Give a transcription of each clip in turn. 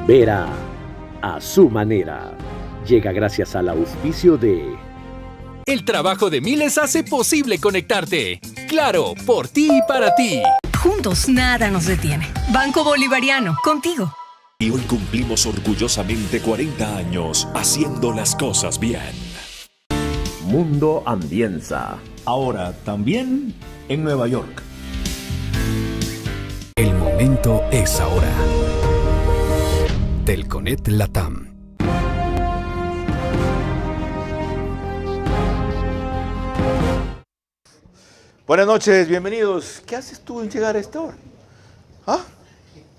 Vera a su manera. Llega gracias al auspicio de... El trabajo de miles hace posible conectarte. Claro, por ti y para ti. Juntos nada nos detiene. Banco Bolivariano, contigo. Y hoy cumplimos orgullosamente 40 años haciendo las cosas bien. Mundo Ambienza. Ahora también en Nueva York. El momento es ahora. Telconet Latam. Buenas noches, bienvenidos. ¿Qué haces tú en llegar a esta hora? ¿Ah?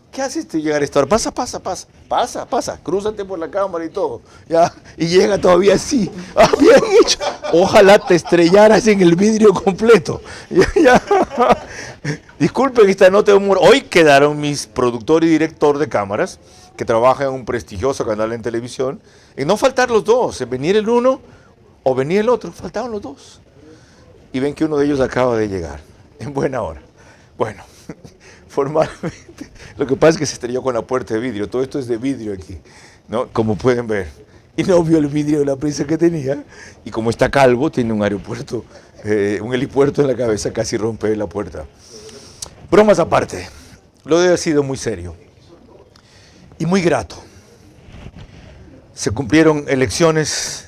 ¿Qué haces tú en llegar a esta hora? Pasa, crúzate por la cámara y todo. Ya, y llega todavía así. Ah, bien hecho. Ojalá te estrellaras en el vidrio completo. Ya. Disculpen esta nota de humor. Hoy quedaron mis productor y director de cámaras, que trabaja en un prestigioso canal en televisión, en no faltar los dos, en venir el uno o venir el otro. Faltaban los dos. Y ven que uno de ellos acaba de llegar, en buena hora. Bueno, formalmente, lo que pasa es que se estrelló con la puerta de vidrio. Todo esto es de vidrio aquí, ¿no? Como pueden ver. Y no vio el vidrio de la prisa que tenía. Y como está calvo, tiene un aeropuerto, un helipuerto en la cabeza, casi rompe la puerta. Bromas aparte, lo de hoy ha sido muy serio y muy grato. Se cumplieron elecciones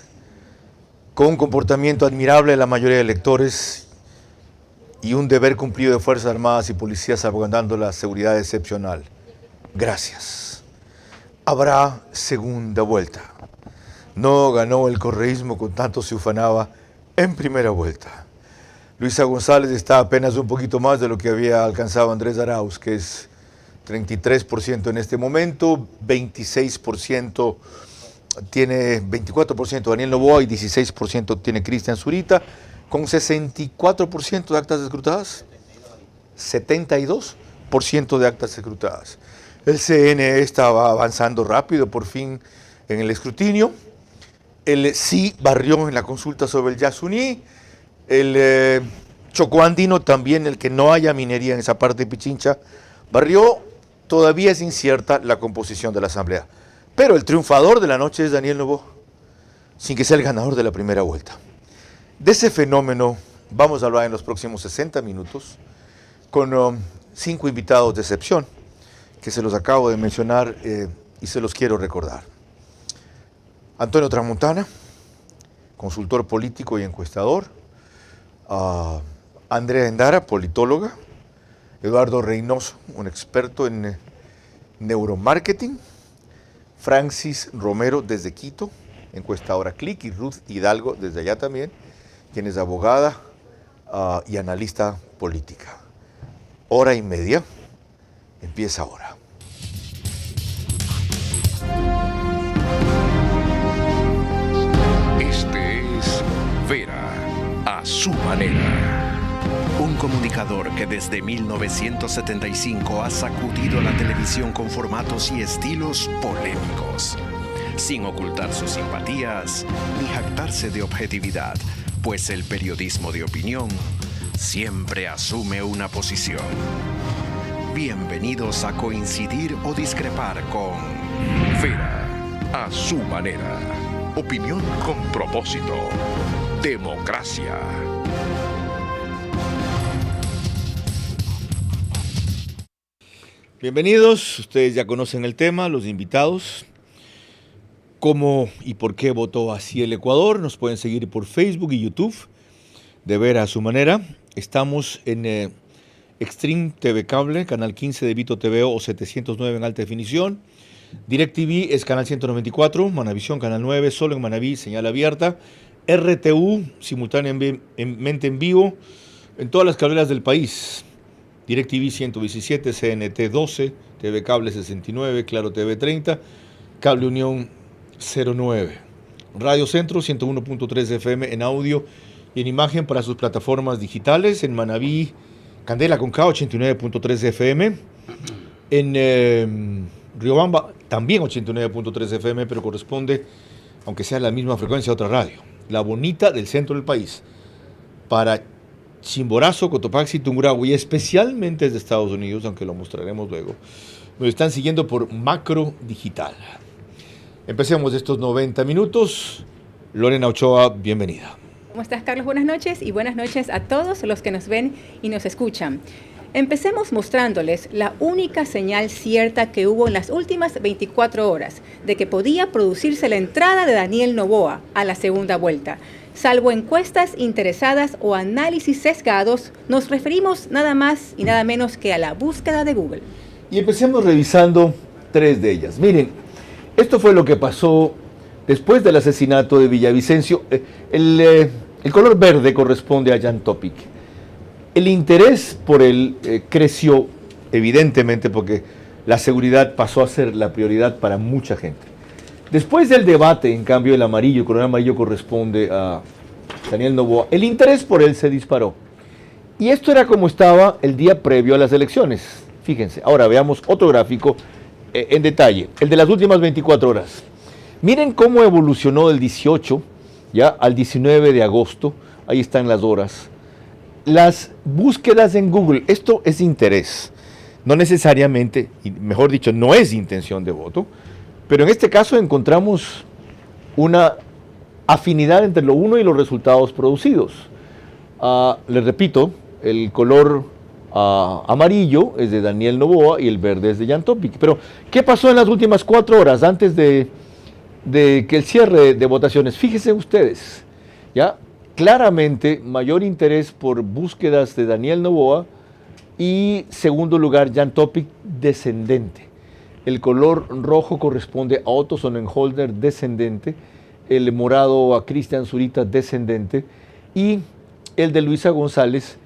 con un comportamiento admirable de la mayoría de electores y un deber cumplido de Fuerzas Armadas y Policías salvaguardando la seguridad excepcional. Gracias. Habrá segunda vuelta. No ganó el correísmo con tanto se ufanaba en primera vuelta. Luisa González está apenas un poquito más de lo que había alcanzado Andrés Arauz, que es 33% en este momento, 26% tiene 24% Daniel Noboa y 16% tiene Cristian Zurita, con 64% de actas escrutadas, 72% de actas escrutadas. El CNE estaba avanzando rápido por fin en el escrutinio. El sí barrió en la consulta sobre el Yasuní. El Chocó Andino también, el que no haya minería en esa parte de Pichincha, barrió. Todavía es incierta la composición de la Asamblea. Pero el triunfador de la noche es Daniel Noboa, sin que sea el ganador de la primera vuelta. De ese fenómeno vamos a hablar en los próximos 60 minutos con 5 invitados de excepción, que se los acabo de mencionar y se los quiero recordar. Antonio Tramontana, consultor político y encuestador. Andrea Endara, politóloga. Eduardo Reynoso, un experto en neuromarketing. Francis Romero desde Quito, encuestadora Click, y Ruth Hidalgo desde allá también, quien es abogada y analista política. Hora y media, empieza ahora. Este es Vera a su manera. Un comunicador que desde 1975 ha sacudido la televisión con formatos y estilos polémicos, sin ocultar sus simpatías ni jactarse de objetividad, pues el periodismo de opinión siempre asume una posición. Bienvenidos a coincidir o discrepar con Vera a su manera. Opinión con propósito. Democracia. Bienvenidos, ustedes ya conocen el tema, los invitados. ¿Cómo y por qué votó así el Ecuador? Nos pueden seguir por Facebook y YouTube, de Vera a su manera. Estamos en Extreme TV Cable, canal 15 de Vito TV o 709 en alta definición. DirecTV es canal 194, Manavisión canal 9, solo en Manaví, señal abierta. RTU, simultáneamente en vivo, en todas las cableras del país. DirecTV 117, CNT 12, TV Cable 69, Claro TV 30, Cable Unión 09. Radio Centro 101.3 FM en audio y en imagen para sus plataformas digitales. En Manaví, Candela con K 89.3 FM. En Riobamba también 89.3 FM, pero corresponde, aunque sea la misma frecuencia, a otra radio. La Bonita del centro del país. Para Chimborazo, Cotopaxi, Tungurahua y especialmente desde Estados Unidos, aunque lo mostraremos luego, nos están siguiendo por Macro Digital. Empecemos estos 90 minutos. Lorena Ochoa, bienvenida. ¿Cómo estás, Carlos? Buenas noches y buenas noches a todos los que nos ven y nos escuchan. Empecemos mostrándoles la única señal cierta que hubo en las últimas 24 horas de que podía producirse la entrada de Daniel Noboa a la segunda vuelta. Salvo encuestas interesadas o análisis sesgados, nos referimos nada más y nada menos que a la búsqueda de Google. Y empecemos revisando 3 de ellas. Miren, esto fue lo que pasó después del asesinato de Villavicencio. El color verde corresponde a Jan Topic. El interés por él creció, evidentemente, porque la seguridad pasó a ser la prioridad para mucha gente. Después del debate, en cambio, el color amarillo corresponde a Daniel Noboa. El interés por él se disparó. Y esto era como estaba el día previo a las elecciones. Fíjense, ahora veamos otro gráfico en detalle, el de las últimas 24 horas. Miren cómo evolucionó del 18 ya al 19 de agosto, ahí están las horas. Las búsquedas en Google, esto es interés, no necesariamente, y mejor dicho, no es intención de voto, pero en este caso encontramos una afinidad entre lo uno y los resultados producidos. Les repito, el color amarillo es de Daniel Noboa y el verde es de Jan Topic. Pero, ¿qué pasó en las últimas 4 horas antes de que el cierre de votaciones? Fíjense ustedes, ¿ya? Claramente mayor interés por búsquedas de Daniel Noboa y segundo lugar Jan Topic descendente. El color rojo corresponde a Otto Sonnenholder descendente, el morado a Cristian Zurita descendente y el de Luisa González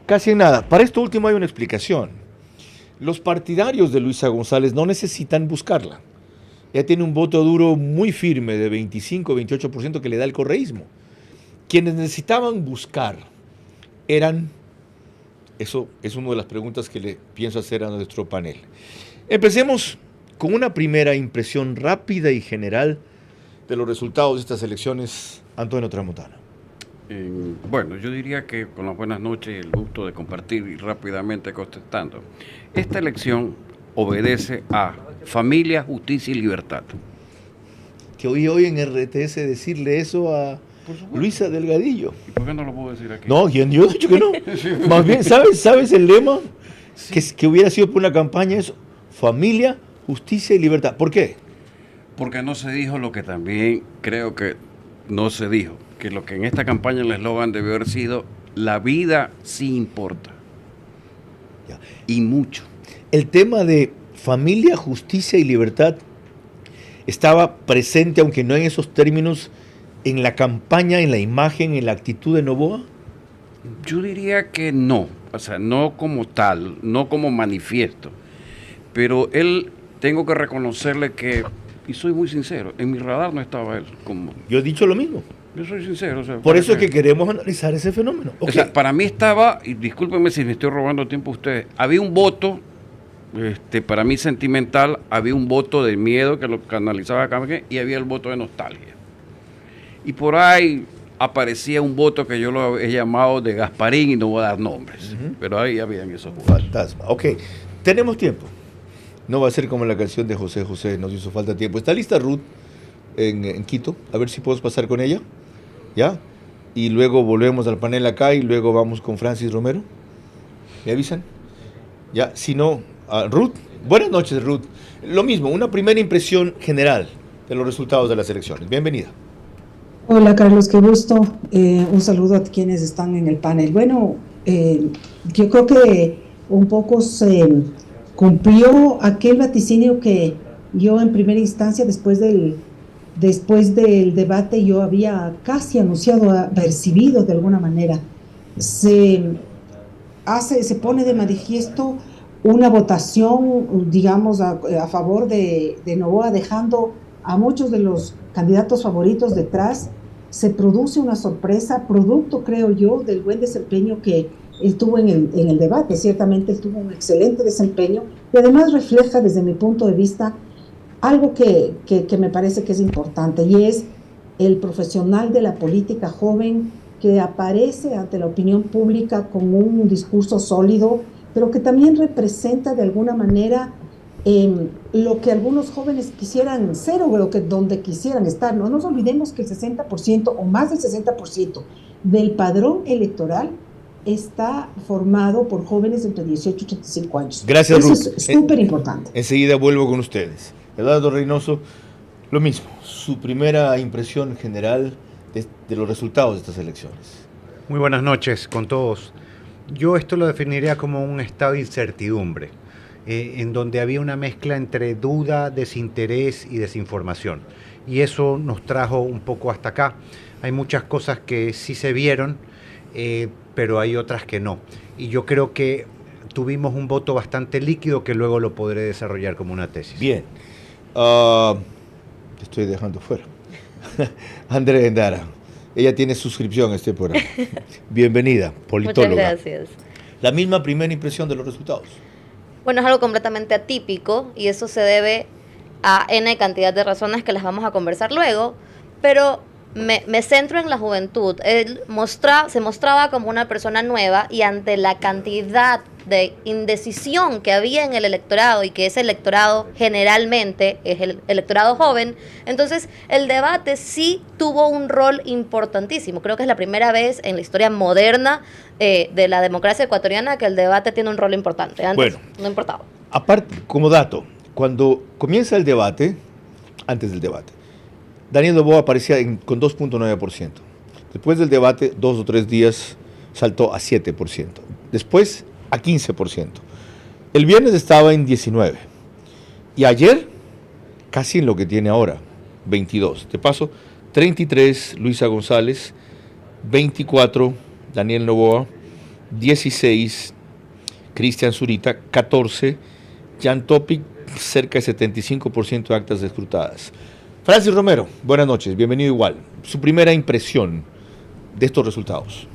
casi en nada. Para esto último hay una explicación. Los partidarios de Luisa González no necesitan buscarla. Ella tiene un voto duro muy firme de 25-28% que le da el correísmo. Quienes necesitaban buscar eran, eso es una de las preguntas que le pienso hacer a nuestro panel. Empecemos con una primera impresión rápida y general de los resultados de estas elecciones. Antonio Tramontano. Bueno, yo diría que con las buenas noches y el gusto de compartir y rápidamente contestando. Esta elección obedece a familia, justicia y libertad. Que oí hoy en RTS decirle eso a Luisa Delgadillo. ¿Y por qué no lo puedo decir aquí? No, yo he dicho que no. Más bien, ¿sabes el lema? Sí. Que hubiera sido por una campaña eso. Familia, justicia y libertad. ¿Por qué? Porque no se dijo lo que también creo que no se dijo. Que lo que en esta campaña el eslogan debió haber sido la vida sí importa. Ya. Y mucho. El tema de familia, justicia y libertad estaba presente, aunque no en esos términos, en la campaña, en la imagen, en la actitud de Noboa. Yo diría que no, o sea, no como tal, no como manifiesto, pero él, tengo que reconocerle que, y soy muy sincero, en mi radar no estaba él. Yo he dicho lo mismo. Yo soy sincero. O sea, por eso es que queremos analizar ese fenómeno. Okay. O sea, para mí estaba, y discúlpenme si me estoy robando tiempo a ustedes, había un voto, para mí sentimental, había un voto de miedo que lo canalizaba acá y había el voto de nostalgia. Y por ahí aparecía un voto que yo lo he llamado de Gasparín y no voy a dar nombres, pero ahí habían esos votos. Fantasma. Ok, tenemos tiempo. No va a ser como la canción de José José, nos hizo falta tiempo. ¿Está lista Ruth en Quito? A ver si puedo pasar con ella. ¿Ya? Y luego volvemos al panel acá y luego vamos con Francis Romero. ¿Me avisan? Ya, si no, Ruth. Buenas noches, Ruth. Lo mismo, una primera impresión general de los resultados de las elecciones. Bienvenida. Hola Carlos, qué gusto. Un saludo a quienes están en el panel. Bueno, yo creo que un poco se cumplió aquel vaticinio que yo en primera instancia, después del debate, yo había casi anunciado, percibido de alguna manera. Se pone de manifiesto una votación, digamos, a favor de Noboa, dejando a muchos de los candidatos favoritos detrás. Se produce una sorpresa, producto, creo yo, del buen desempeño que él tuvo en el debate. Ciertamente él tuvo un excelente desempeño y además refleja, desde mi punto de vista, algo que me parece que es importante, y es el profesional de la política joven que aparece ante la opinión pública con un discurso sólido, pero que también representa de alguna manera lo que algunos jóvenes quisieran ser o donde quisieran estar. No nos olvidemos que el 60% o más del 60% del padrón electoral está formado por jóvenes entre 18 y 35 años. Gracias, Eso Ruth. es súper importante. Enseguida vuelvo con ustedes. Eduardo Reynoso, lo mismo, su primera impresión general de los resultados de estas elecciones. Muy buenas noches con todos. Yo esto lo definiría como un estado de incertidumbre, en donde había una mezcla entre duda, desinterés y desinformación. Y eso nos trajo un poco hasta acá. Hay muchas cosas que sí se vieron, pero hay otras que no. Y yo creo que tuvimos un voto bastante líquido que luego lo podré desarrollar como una tesis. Bien. Te estoy dejando fuera. Andrea Endara. Ella tiene suscripción a este programa. Bienvenida, politóloga. Muchas gracias. La misma primera impresión de los resultados. Bueno, es algo completamente atípico y eso se debe a N cantidad de razones que las vamos a conversar luego, pero me centro en la juventud. Él se mostraba como una persona nueva y ante la cantidad de indecisión que había en el electorado y que ese electorado generalmente es el electorado joven, entonces el debate sí tuvo un rol importantísimo. Creo que es la primera vez en la historia moderna de la democracia ecuatoriana que el debate tiene un rol importante. Antes no importaba. Aparte, como dato, cuando comienza el debate, antes del debate, Daniel Noboa aparecía con 2.9%. Después del debate, 2 o 3 días, saltó a 7%. Después, a 15%. El viernes estaba en 19%. Y ayer, casi en lo que tiene ahora, 22%. De paso, 33%, Luisa González, 24%, Daniel Noboa, 16%, Cristian Zurita, 14%, Jan Topic, cerca de 75% de actas escrutadas. Francis Romero, buenas noches, bienvenido igual. Su primera impresión de estos resultados.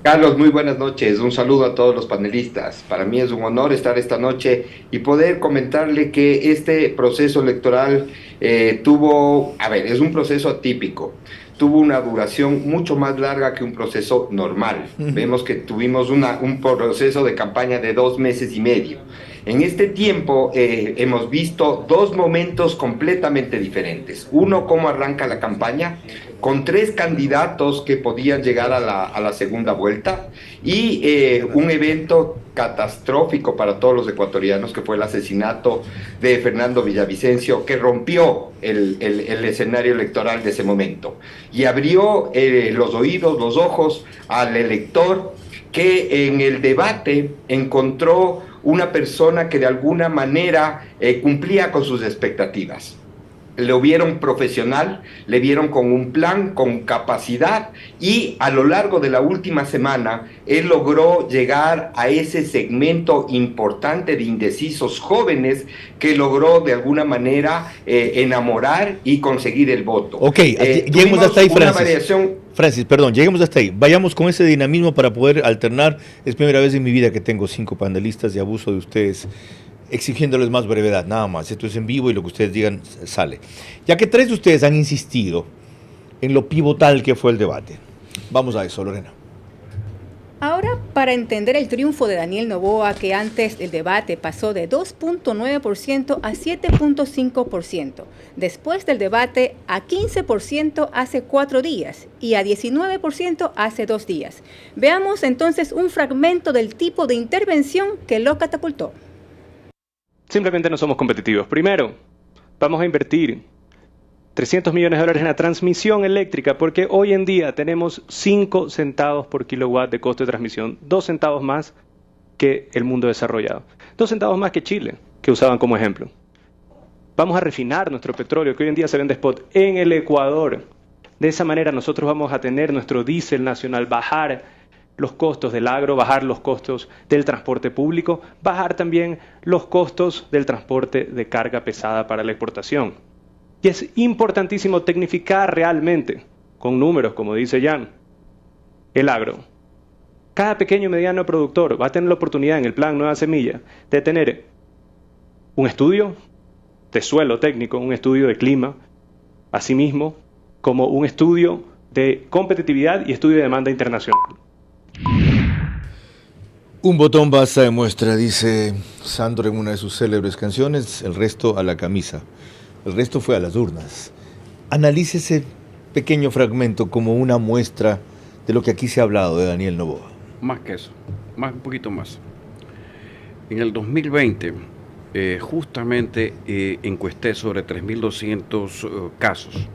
Carlos, muy buenas noches, un saludo a todos los panelistas. Para mí es un honor estar esta noche y poder comentarle que este proceso electoral es un proceso atípico. Tuvo una duración mucho más larga que un proceso normal. Vemos que tuvimos un proceso de campaña de 2 meses y medio. En este tiempo hemos visto 2 momentos completamente diferentes. Uno, cómo arranca la campaña, con 3 candidatos que podían llegar a la segunda vuelta, y un evento catastrófico para todos los ecuatorianos, que fue el asesinato de Fernando Villavicencio, que rompió el escenario electoral de ese momento y abrió los oídos, los ojos al elector, que en el debate encontró una persona que de alguna manera cumplía con sus expectativas. Lo vieron profesional, le vieron con un plan, con capacidad, y a lo largo de la última semana él logró llegar a ese segmento importante de indecisos jóvenes que logró de alguna manera enamorar y conseguir el voto. Ok, lleguemos hasta ahí, Francis, perdón, lleguemos hasta ahí. Vayamos con ese dinamismo para poder alternar. Es primera vez en mi vida que tengo 5 panelistas y abuso de ustedes, exigiéndoles más brevedad, nada más. Esto es en vivo y lo que ustedes digan sale. Ya que 3 de ustedes han insistido en lo pivotal que fue el debate. Vamos a eso, Lorena. Ahora, para entender el triunfo de Daniel Noboa, que antes del debate pasó de 2.9% a 7.5%, después del debate a 15% hace 4 días y a 19% hace 2 días. Veamos entonces un fragmento del tipo de intervención que lo catapultó. Simplemente no somos competitivos. Primero, vamos a invertir $300 millones en la transmisión eléctrica, porque hoy en día tenemos 5 centavos por kilowatt de costo de transmisión, 2 centavos más que el mundo desarrollado, 2 centavos más que Chile, que usaban como ejemplo. Vamos a refinar nuestro petróleo, que hoy en día se vende spot, en el Ecuador. De esa manera nosotros vamos a tener nuestro diésel nacional, bajar los costos del agro, bajar los costos del transporte público, bajar también los costos del transporte de carga pesada para la exportación. Y es importantísimo tecnificar realmente, con números, como dice Jan, el agro. Cada pequeño y mediano productor va a tener la oportunidad en el Plan Nueva Semilla de tener un estudio de suelo técnico, un estudio de clima, asimismo como un estudio de competitividad y estudio de demanda internacional. Un botón basta de muestra, dice Sandro en una de sus célebres canciones, el resto a la camisa. El resto fue a las urnas. Analice ese pequeño fragmento como una muestra de lo que aquí se ha hablado de Daniel Noboa. Más que eso, un poquito más. En el 2020, justamente encuesté sobre 3.200 casos.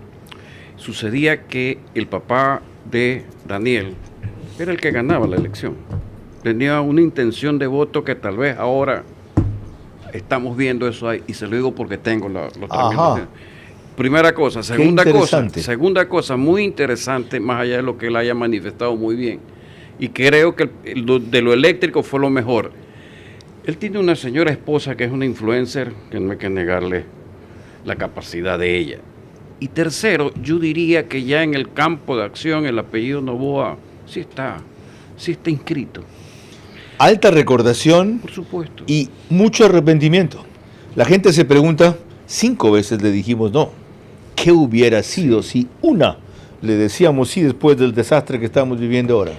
Sucedía que el papá de Daniel era el que ganaba la elección. Tenía una intención de voto que tal vez ahora estamos viendo eso ahí, y se lo digo porque tengo los 3.200. Primera cosa. Segunda cosa muy interesante, más allá de lo que él haya manifestado muy bien, y creo que de lo eléctrico fue lo mejor. Él tiene una señora esposa que es una influencer, que no hay que negarle la capacidad de ella. Y tercero, yo diría que ya en el campo de acción el apellido Noboa sí está inscrito. Alta recordación, por supuesto, y mucho arrepentimiento. La gente se pregunta, 5 veces le dijimos no. ¿Qué hubiera sido si una le decíamos sí después del desastre que estamos viviendo ahora?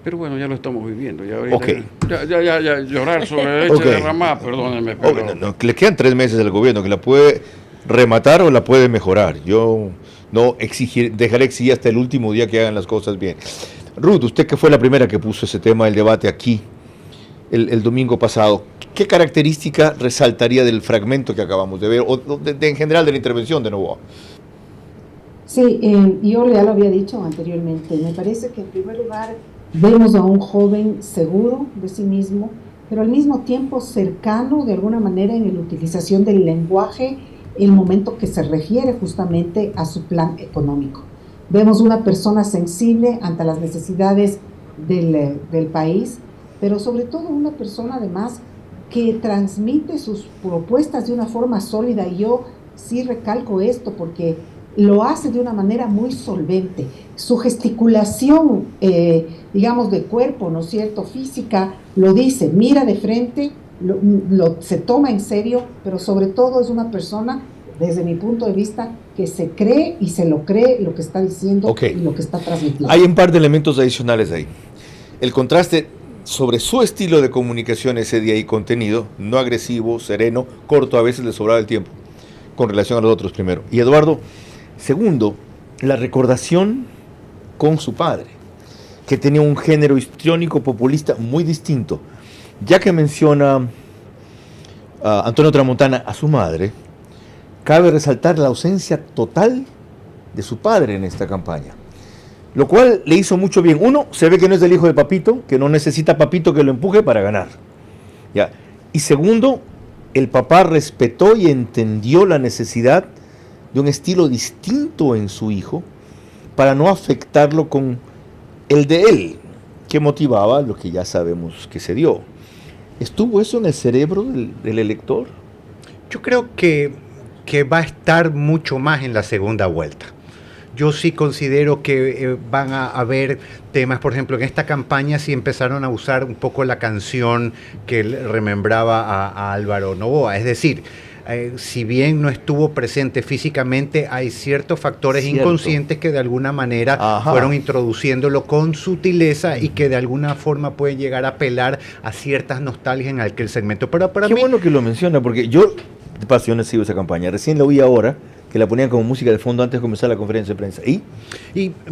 Pero bueno, ya lo estamos viviendo. Ya, Okay. ya llorar sobre leche derramada, perdónenme. Pero... No, le quedan 3 meses al gobierno, que la puede rematar o la puede mejorar. Yo no dejaré exigir hasta el último día que hagan las cosas bien. Ruth, usted que fue la primera que puso ese tema del debate aquí el domingo pasado, ¿qué característica resaltaría del fragmento que acabamos de ver, o en general de la intervención de Noboa? Sí, yo ya lo había dicho anteriormente, me parece que en primer lugar vemos a un joven seguro de sí mismo, pero al mismo tiempo cercano de alguna manera en la utilización del lenguaje, el momento que se refiere justamente a su plan económico. Vemos una persona sensible ante las necesidades del país, pero sobre todo una persona además que transmite sus propuestas de una forma sólida. Y yo sí recalco esto porque lo hace de una manera muy solvente. Su gesticulación, digamos, de cuerpo, ¿no es cierto?, física, lo dice, mira de frente, se toma en serio, pero sobre todo es una persona, desde mi punto de vista, que se cree y se lo cree lo que está diciendo y lo que está transmitiendo. Hay un par de elementos adicionales ahí. El contraste sobre su estilo de comunicación ese día y contenido, no agresivo, sereno, corto, a veces le sobraba el tiempo, con relación a los otros primero. Y Eduardo, segundo, la recordación con su padre, que tenía un género histriónico populista muy distinto. Ya que menciona Antonio Tramontana a su madre, cabe resaltar la ausencia total de su padre en esta campaña, lo cual le hizo mucho bien. Uno, se ve que no es el hijo de Papito, que no necesita Papito que lo empuje para ganar. ¿Ya? Y segundo, el papá respetó y entendió la necesidad de un estilo distinto en su hijo para no afectarlo con el de él, que motivaba lo que ya sabemos que se dio. ¿Estuvo eso en el cerebro del elector? Yo creo que va a estar mucho más en la segunda vuelta. Yo sí considero que van a haber temas, por ejemplo, en esta campaña sí empezaron a usar un poco la canción que remembraba a Álvaro Noboa, es decir, si bien no estuvo presente físicamente, hay ciertos factores inconscientes que de alguna manera fueron introduciéndolo con sutileza y que de alguna forma pueden llegar a apelar a ciertas nostalgias en aquel segmento. Pero para Qué mí, bueno que lo menciona, porque yo de pasión he sido esa campaña. Recién la oí ahora, que la ponían como música de fondo antes de comenzar la conferencia de prensa. ¿Y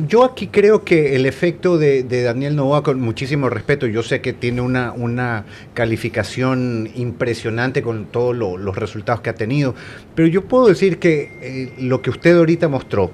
yo aquí creo que el efecto de Daniel Noboa, con muchísimo respeto, yo sé que tiene una calificación impresionante con todos los resultados que ha tenido, pero yo puedo decir que lo que usted ahorita mostró,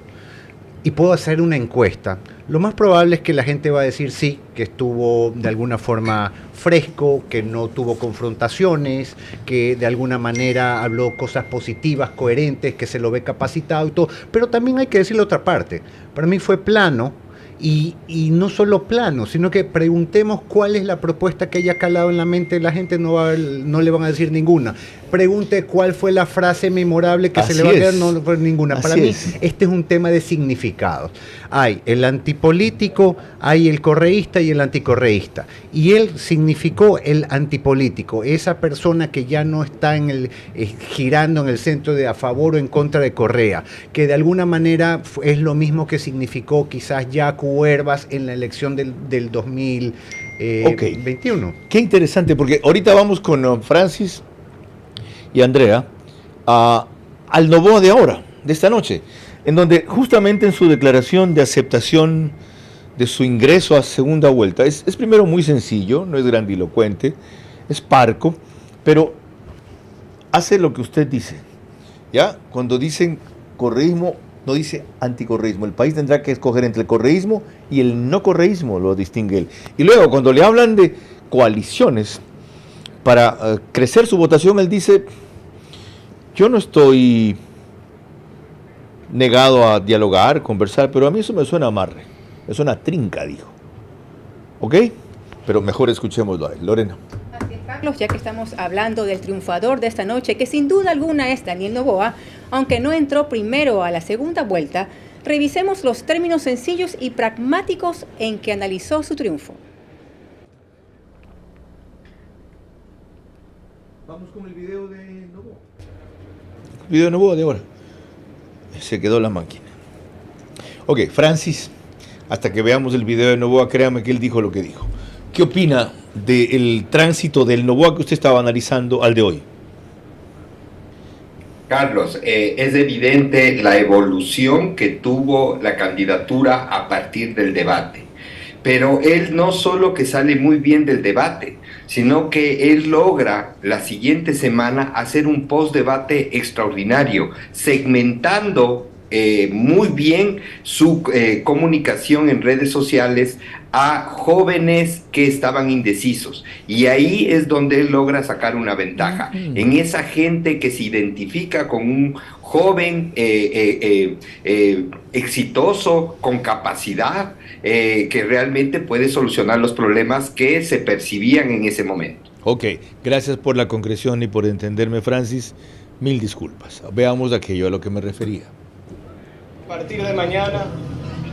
y puedo hacer una encuesta, lo más probable es que la gente va a decir sí, que estuvo de alguna forma fresco, que no tuvo confrontaciones, que de alguna manera habló cosas positivas, coherentes, que se lo ve capacitado y todo, pero también hay que decir la otra parte. Para mí fue plano Y no solo planos, sino que preguntemos cuál es la propuesta que haya calado en la mente de la gente, no le van a decir ninguna. Pregunte cuál fue la frase memorable que se le va a quedar, no fue ninguna. Para mí, este es un tema de significados. Hay el antipolítico, hay el correísta y el anticorreísta. Y él significó el antipolítico, esa persona que ya no está girando en el centro de a favor o en contra de Correa, que de alguna manera es lo mismo que significó quizás Yacu Hervas en la elección del 2021. Qué interesante, porque ahorita vamos con Francis y Andrea al Noboa de ahora, de esta noche, en donde justamente en su declaración de aceptación de su ingreso a segunda vuelta, es primero muy sencillo, no es grandilocuente, es parco, pero hace lo que usted dice, ¿ya? Cuando dicen correísmo, no dice anticorreísmo. El país tendrá que escoger entre el correísmo y el no correísmo, lo distingue él. Y luego, cuando le hablan de coaliciones para crecer su votación, él dice, yo no estoy negado a dialogar, conversar, pero a mí eso me suena amarre, me suena trinca, dijo. ¿Ok? Pero mejor escuchémoslo a él. Lorena. Carlos, ya que estamos hablando del triunfador de esta noche, que sin duda alguna es Daniel Noboa, aunque no entró primero a la segunda vuelta, revisemos los términos sencillos y pragmáticos en que analizó su triunfo. Vamos con el video de Noboa. El video de Noboa de ahora. Se quedó la máquina. Ok, Francis, hasta que veamos el video de Noboa, créame que él dijo lo que dijo. ¿Qué opina del tránsito del Noboa que usted estaba analizando al de hoy? Carlos, es evidente la evolución que tuvo la candidatura a partir del debate, pero él no solo que sale muy bien del debate, sino que él logra la siguiente semana hacer un post-debate extraordinario, segmentando muy bien su comunicación en redes sociales a jóvenes que estaban indecisos, y ahí es donde él logra sacar una ventaja, en esa gente que se identifica con un joven exitoso, con capacidad, que realmente puede solucionar los problemas que se percibían en ese momento. Ok, gracias por la concreción y por entenderme, Francis, mil disculpas. Veamos aquello a lo que me refería. A partir de mañana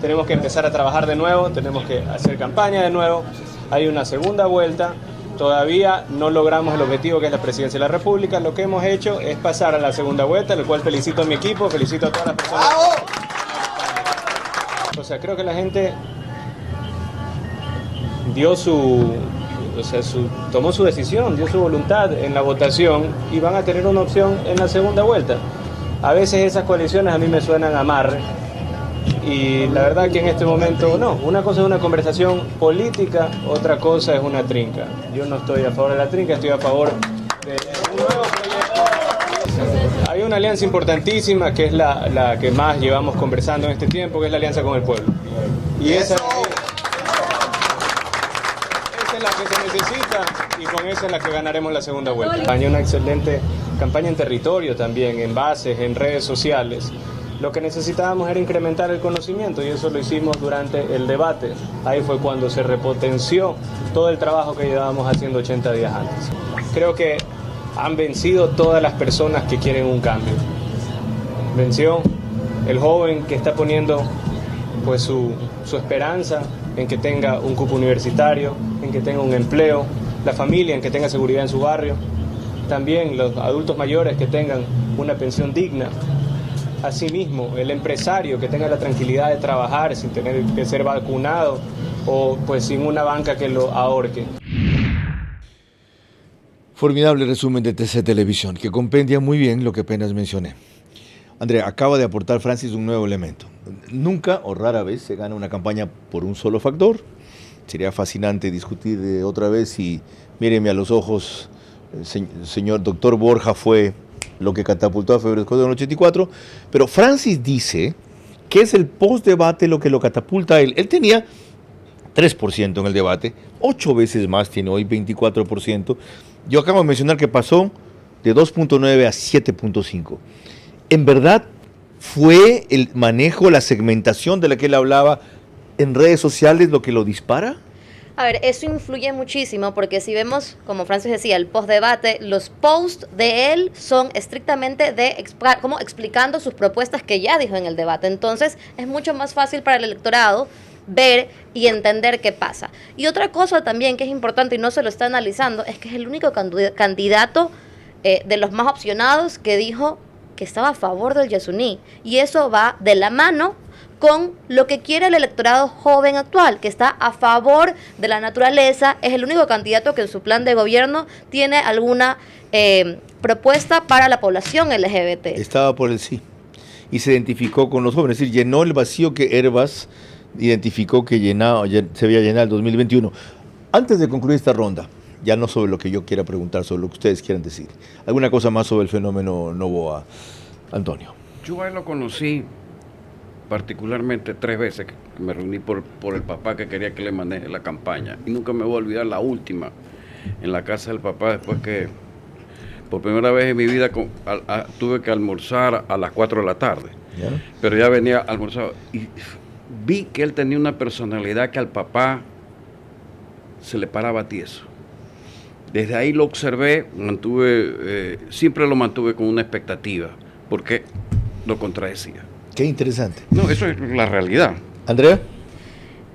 tenemos que empezar a trabajar de nuevo, tenemos que hacer campaña de nuevo, hay una segunda vuelta, todavía no logramos el objetivo que es la presidencia de la República, lo que hemos hecho es pasar a la segunda vuelta, lo cual felicito a mi equipo, felicito a todas las personas. O sea, creo que la gente dio tomó su decisión, dio su voluntad en la votación y van a tener una opción en la segunda vuelta. A veces esas coaliciones a mí me suenan a amarre y la verdad que en este momento no. Una cosa es una conversación política, otra cosa es una trinca. Yo no estoy a favor de la trinca, estoy a favor de un nuevo proyecto. Hay una alianza importantísima que es la que más llevamos conversando en este tiempo, que es la alianza con el pueblo. Y esa es la que se necesita y con esa es la que ganaremos la segunda vuelta. Hay una excelente campaña en territorio también, en bases, en redes sociales. Lo que necesitábamos era incrementar el conocimiento y eso lo hicimos durante el debate. Ahí fue cuando se repotenció todo el trabajo que llevábamos haciendo 80 días antes. Creo que han vencido todas las personas que quieren un cambio. Venció el joven que está poniendo pues su esperanza en que tenga un cupo universitario, en que tenga un empleo, la familia en que tenga seguridad en su barrio, también los adultos mayores que tengan una pensión digna. Asimismo, el empresario que tenga la tranquilidad de trabajar sin tener que ser vacunado o pues sin una banca que lo ahorque. Formidable resumen de TC Televisión, que compendia muy bien lo que apenas mencioné. Andrea, acaba de aportar Francis un nuevo elemento. Nunca o rara vez se gana una campaña por un solo factor. Sería fascinante discutir otra vez y míreme a los ojos, señor doctor Borja fue lo que catapultó a febrero del 84, pero Francis dice que es el post-debate lo que lo catapulta a él. Él tenía 3% en el debate, 8 veces más, tiene hoy 24%. Yo acabo de mencionar que pasó de 2.9 a 7.5. En verdad, fue el manejo, la segmentación de la que él hablaba en redes sociales lo que lo dispara? A ver, eso influye muchísimo porque si vemos, como Francis decía, el post-debate, los posts de él son estrictamente como explicando sus propuestas que ya dijo en el debate. Entonces, es mucho más fácil para el electorado ver y entender qué pasa. Y otra cosa también que es importante y no se lo está analizando es que es el único candidato de los más opcionados que dijo que estaba a favor del Yasuní. Y eso va de la mano con lo que quiere el electorado joven actual, que está a favor de la naturaleza. Es el único candidato que en su plan de gobierno tiene alguna propuesta para la población LGBT. Estaba por el sí y se identificó con los jóvenes, es decir, llenó el vacío que Herbas identificó que se había llenado el 2021. Antes de concluir esta ronda, ya no sobre lo que yo quiera preguntar, sobre lo que ustedes quieran decir, ¿alguna cosa más sobre el fenómeno Noboa, Antonio? Yo a él lo conocí particularmente 3 veces, que me reuní por el papá que quería que le maneje la campaña, y nunca me voy a olvidar la última, en la casa del papá, después que por primera vez en mi vida tuve que almorzar a las 4 de la tarde, ¿ya? Pero ya venía almorzado, y vi que él tenía una personalidad que al papá se le paraba tieso. Desde ahí lo observé, siempre lo mantuve con una expectativa, porque lo contradecía. Qué interesante. No, eso es la realidad. Andrea.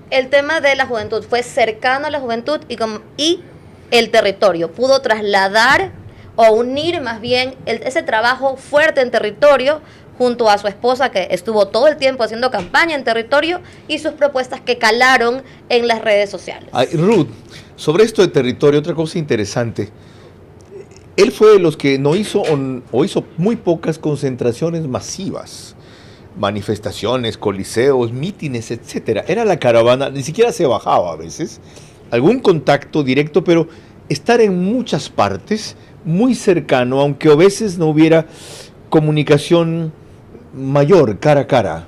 El tema de la juventud fue cercano a la juventud y el territorio. Pudo trasladar o unir más bien ese trabajo fuerte en territorio junto a su esposa, que estuvo todo el tiempo haciendo campaña en territorio, y sus propuestas que calaron en las redes sociales. Ruth, sobre esto de territorio, otra cosa interesante. Él fue de los que no hizo o hizo muy pocas concentraciones masivas. Manifestaciones, coliseos, mítines, etcétera. Era la caravana, ni siquiera se bajaba a veces. Algún contacto directo, pero estar en muchas partes, muy cercano, aunque a veces no hubiera comunicación mayor, cara a cara.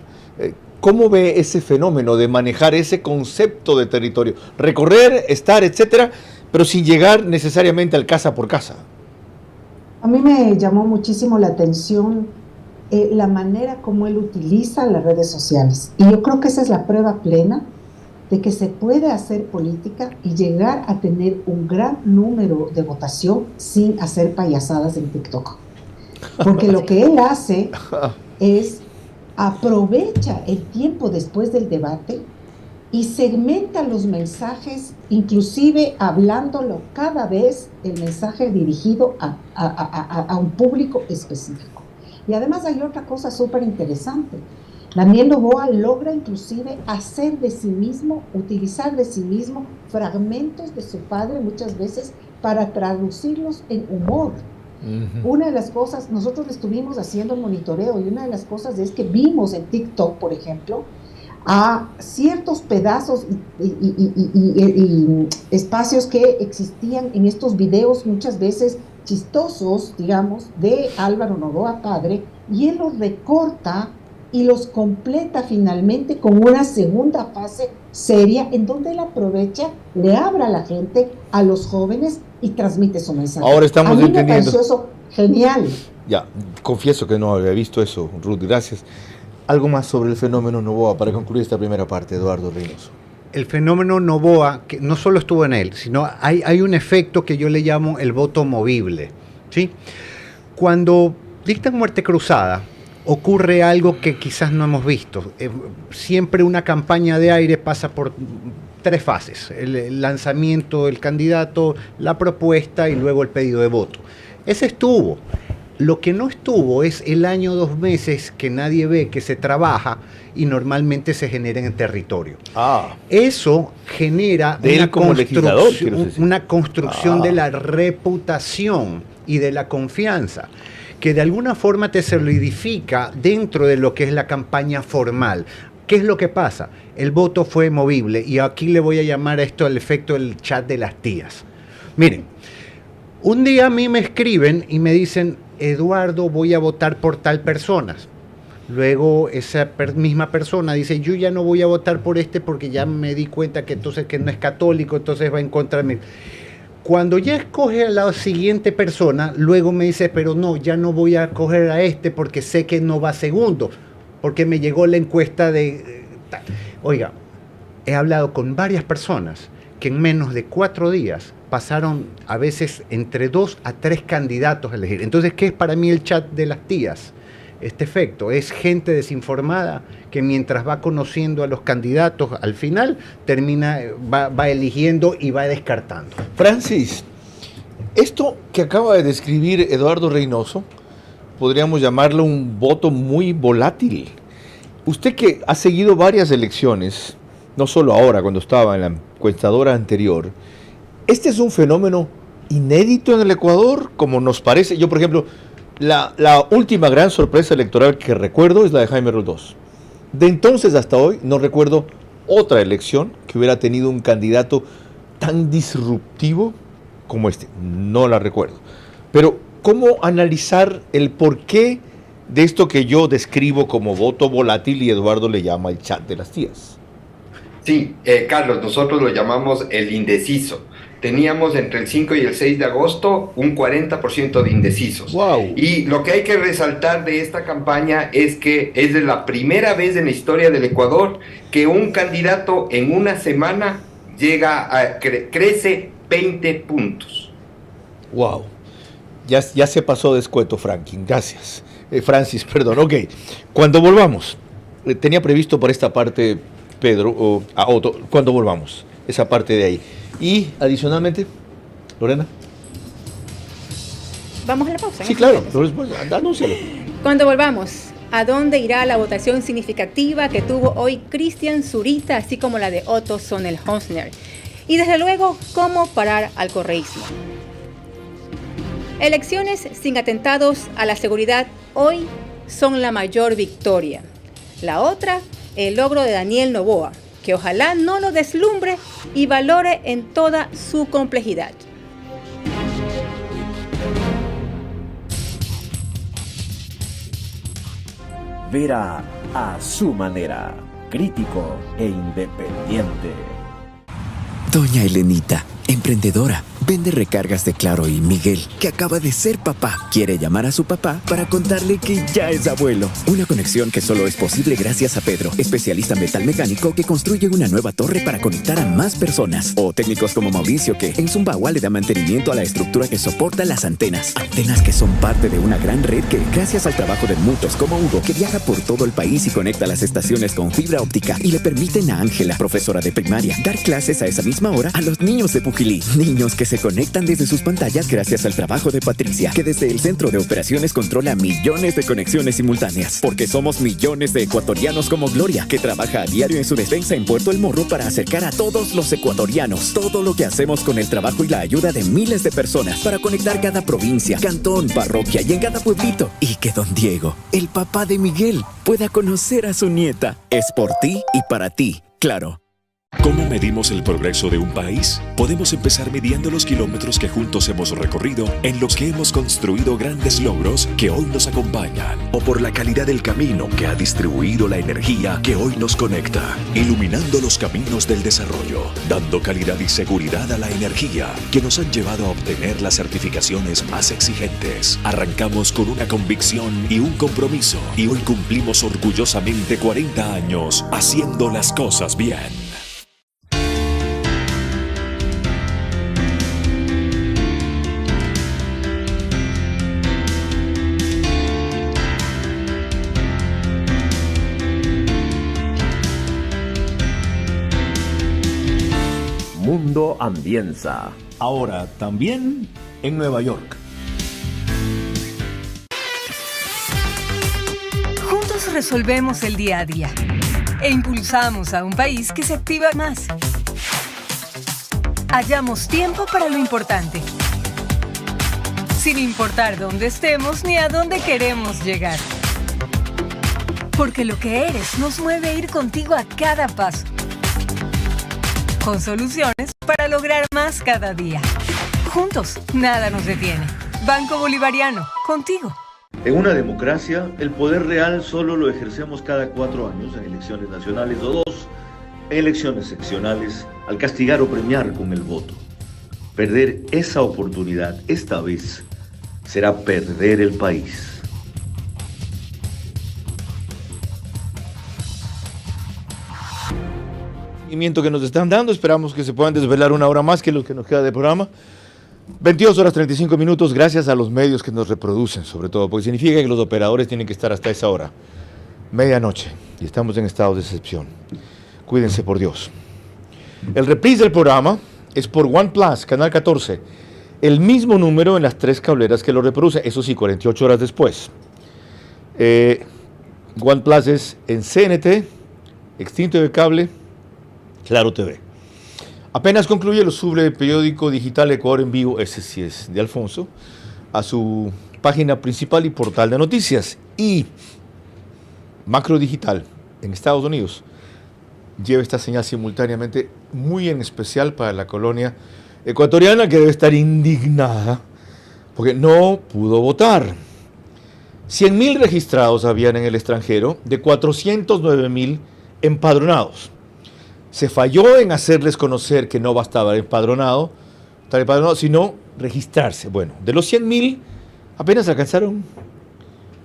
¿Cómo ve ese fenómeno de manejar ese concepto de territorio? Recorrer, estar, etcétera, pero sin llegar necesariamente al casa por casa. A mí me llamó muchísimo la atención la manera como él utiliza las redes sociales. Y yo creo que esa es la prueba plena de que se puede hacer política y llegar a tener un gran número de votación sin hacer payasadas en TikTok. Porque lo que él hace es aprovecha el tiempo después del debate y segmenta los mensajes, inclusive hablándolo cada vez el mensaje dirigido a un público específico. Y además hay otra cosa súper interesante. Daniel Noboa logra inclusive hacer de sí mismo, utilizar de sí mismo fragmentos de su padre muchas veces para traducirlos en humor. Una de las cosas, nosotros estuvimos haciendo el monitoreo y una de las cosas es que vimos en TikTok, por ejemplo, a ciertos pedazos y espacios que existían en estos videos muchas veces chistosos, digamos, de Álvaro Noboa padre, y él los recorta y los completa finalmente con una segunda fase seria en donde él aprovecha, le habla a la gente, a los jóvenes y transmite su mensaje. Ahora estamos entendiendo. A mí me pareció eso genial. Ya, confieso que no había visto eso, Ruth, gracias. Algo más sobre el fenómeno Noboa para concluir esta primera parte, Eduardo Reynoso. El fenómeno Noboa, que no solo estuvo en él, sino hay un efecto que yo le llamo el voto movible, ¿sí? Cuando dictan muerte cruzada, ocurre algo que quizás no hemos visto. Siempre una campaña de aire pasa por 3 fases: el lanzamiento del candidato, la propuesta y luego el pedido de voto. Ese estuvo. Lo que no estuvo es el año 2 meses que nadie ve, que se trabaja y normalmente se genera en el territorio. Eso genera una construcción de la reputación y de la confianza, que de alguna forma te solidifica dentro de lo que es la campaña formal. ¿Qué es lo que pasa? El voto fue movible, y aquí le voy a llamar a esto el efecto del chat de las tías. Miren, un día a mí me escriben y me dicen: Eduardo, voy a votar por tal persona. Luego esa misma persona dice: yo ya no voy a votar por este porque ya me di cuenta que entonces que no es católico, entonces va en contra de mí. Cuando ya escoge a la siguiente persona, luego me dice: pero no, ya no voy a escoger a este porque sé que no va segundo, porque me llegó la encuesta de... Oiga, he hablado con varias personas que en menos de 4 días pasaron a veces entre 2 a 3 candidatos a elegir. Entonces, ¿qué es para mí el chat de las tías? Este efecto es gente desinformada que mientras va conociendo a los candidatos, al final va eligiendo y va descartando. Francis, esto que acaba de describir Eduardo Reynoso, podríamos llamarlo un voto muy volátil. Usted que ha seguido varias elecciones, no solo ahora, cuando estaba en la encuestadora anterior, ¿este es un fenómeno inédito en el Ecuador, como nos parece? Yo, por ejemplo, la última gran sorpresa electoral que recuerdo es la de Jaime Roldós. De entonces hasta hoy no recuerdo otra elección que hubiera tenido un candidato tan disruptivo como este. No la recuerdo. Pero, ¿cómo analizar el porqué de esto que yo describo como voto volátil y Eduardo le llama el chat de las tías? Sí, Carlos, nosotros lo llamamos el indeciso. Teníamos entre el 5 y el 6 de agosto un 40% de indecisos. Wow. Y lo que hay que resaltar de esta campaña es que es de la primera vez en la historia del Ecuador que un candidato en una semana crece 20 puntos. Wow. Ya se pasó de escueto, Franklin. Gracias. Francis, perdón. Ok. Cuando volvamos, tenía previsto por esta parte, Pedro, Otto, cuando volvamos, esa parte de ahí. Y adicionalmente, Lorena. Vamos a la pausa. Sí, claro. Anúncialo. Cuando volvamos, ¿a dónde irá la votación significativa que tuvo hoy Cristian Zurita, así como la de Otto Sonnel-Honsner? Y desde luego, ¿cómo parar al correísmo? Elecciones sin atentados a la seguridad hoy son la mayor victoria. La otra, el logro de Daniel Noboa, que ojalá no lo deslumbre y valore en toda su complejidad. Vera a su manera, crítico e independiente. Doña Elenita, emprendedora, vende recargas de Claro, y Miguel, que acaba de ser papá, quiere llamar a su papá para contarle que ya es abuelo. Una conexión que solo es posible gracias a Pedro, especialista metalmecánico que construye una nueva torre para conectar a más personas. O técnicos como Mauricio, que en Zumbagua le da mantenimiento a la estructura que soporta las antenas. Antenas que son parte de una gran red que, gracias al trabajo de muchos como Hugo, que viaja por todo el país y conecta las estaciones con fibra óptica, y le permiten a Ángela, profesora de primaria, dar clases a esa misma hora a los niños de Pujilí. Niños que se conectan desde sus pantallas gracias al trabajo de Patricia, que desde el centro de operaciones controla millones de conexiones simultáneas. Porque somos millones de ecuatorianos como Gloria, que trabaja a diario en su defensa en Puerto El Morro para acercar a todos los ecuatorianos. Todo lo que hacemos con el trabajo y la ayuda de miles de personas para conectar cada provincia, cantón, parroquia y en cada pueblito. Y que don Diego, el papá de Miguel, pueda conocer a su nieta. Es por ti y para ti, Claro. ¿Cómo medimos el progreso de un país? Podemos empezar midiendo los kilómetros que juntos hemos recorrido, en los que hemos construido grandes logros que hoy nos acompañan. O por la calidad del camino que ha distribuido la energía que hoy nos conecta, iluminando los caminos del desarrollo, dando calidad y seguridad a la energía que nos han llevado a obtener las certificaciones más exigentes. Arrancamos con una convicción y un compromiso, y hoy cumplimos orgullosamente 40 años haciendo las cosas bien. Mundo Ambienza. Ahora también en Nueva York. Juntos resolvemos el día a día e impulsamos a un país que se activa más. Hallamos tiempo para lo importante, sin importar dónde estemos ni a dónde queremos llegar. Porque lo que eres nos mueve a ir contigo a cada paso, con soluciones para lograr más cada día. Juntos, nada nos detiene. Banco Bolivariano, contigo. En una democracia, el poder real solo lo ejercemos cada 4 años en elecciones nacionales o 2 en elecciones seccionales, al castigar o premiar con el voto. Perder esa oportunidad esta vez será perder el país. seguimiento que nos están dando. Esperamos que se puedan desvelar una hora más que lo que nos queda de programa. 22 horas 35 minutos, gracias a los medios que nos reproducen, sobre todo, porque significa que los operadores tienen que estar hasta esa hora. Medianoche, y estamos en estado de excepción. Cuídense por Dios. El reprise del programa es por OnePlus, canal 14. El mismo número en las 3 cableras que lo reproduce, eso sí, 48 horas después. OnePlus es en CNT, Extinto de Cable, Claro TV. Apenas concluye, lo sube el periódico digital Ecuador en Vivo, ese sí es de Alfonso, a su página principal y portal de noticias. Y Macro Digital en Estados Unidos lleva esta señal simultáneamente, muy en especial para la colonia ecuatoriana, que debe estar indignada porque no pudo votar. 100.000 registrados habían en el extranjero, de 409.000 empadronados. Se falló en hacerles conocer que no bastaba estar empadronado, sino registrarse. Bueno, de los 100.000, apenas alcanzaron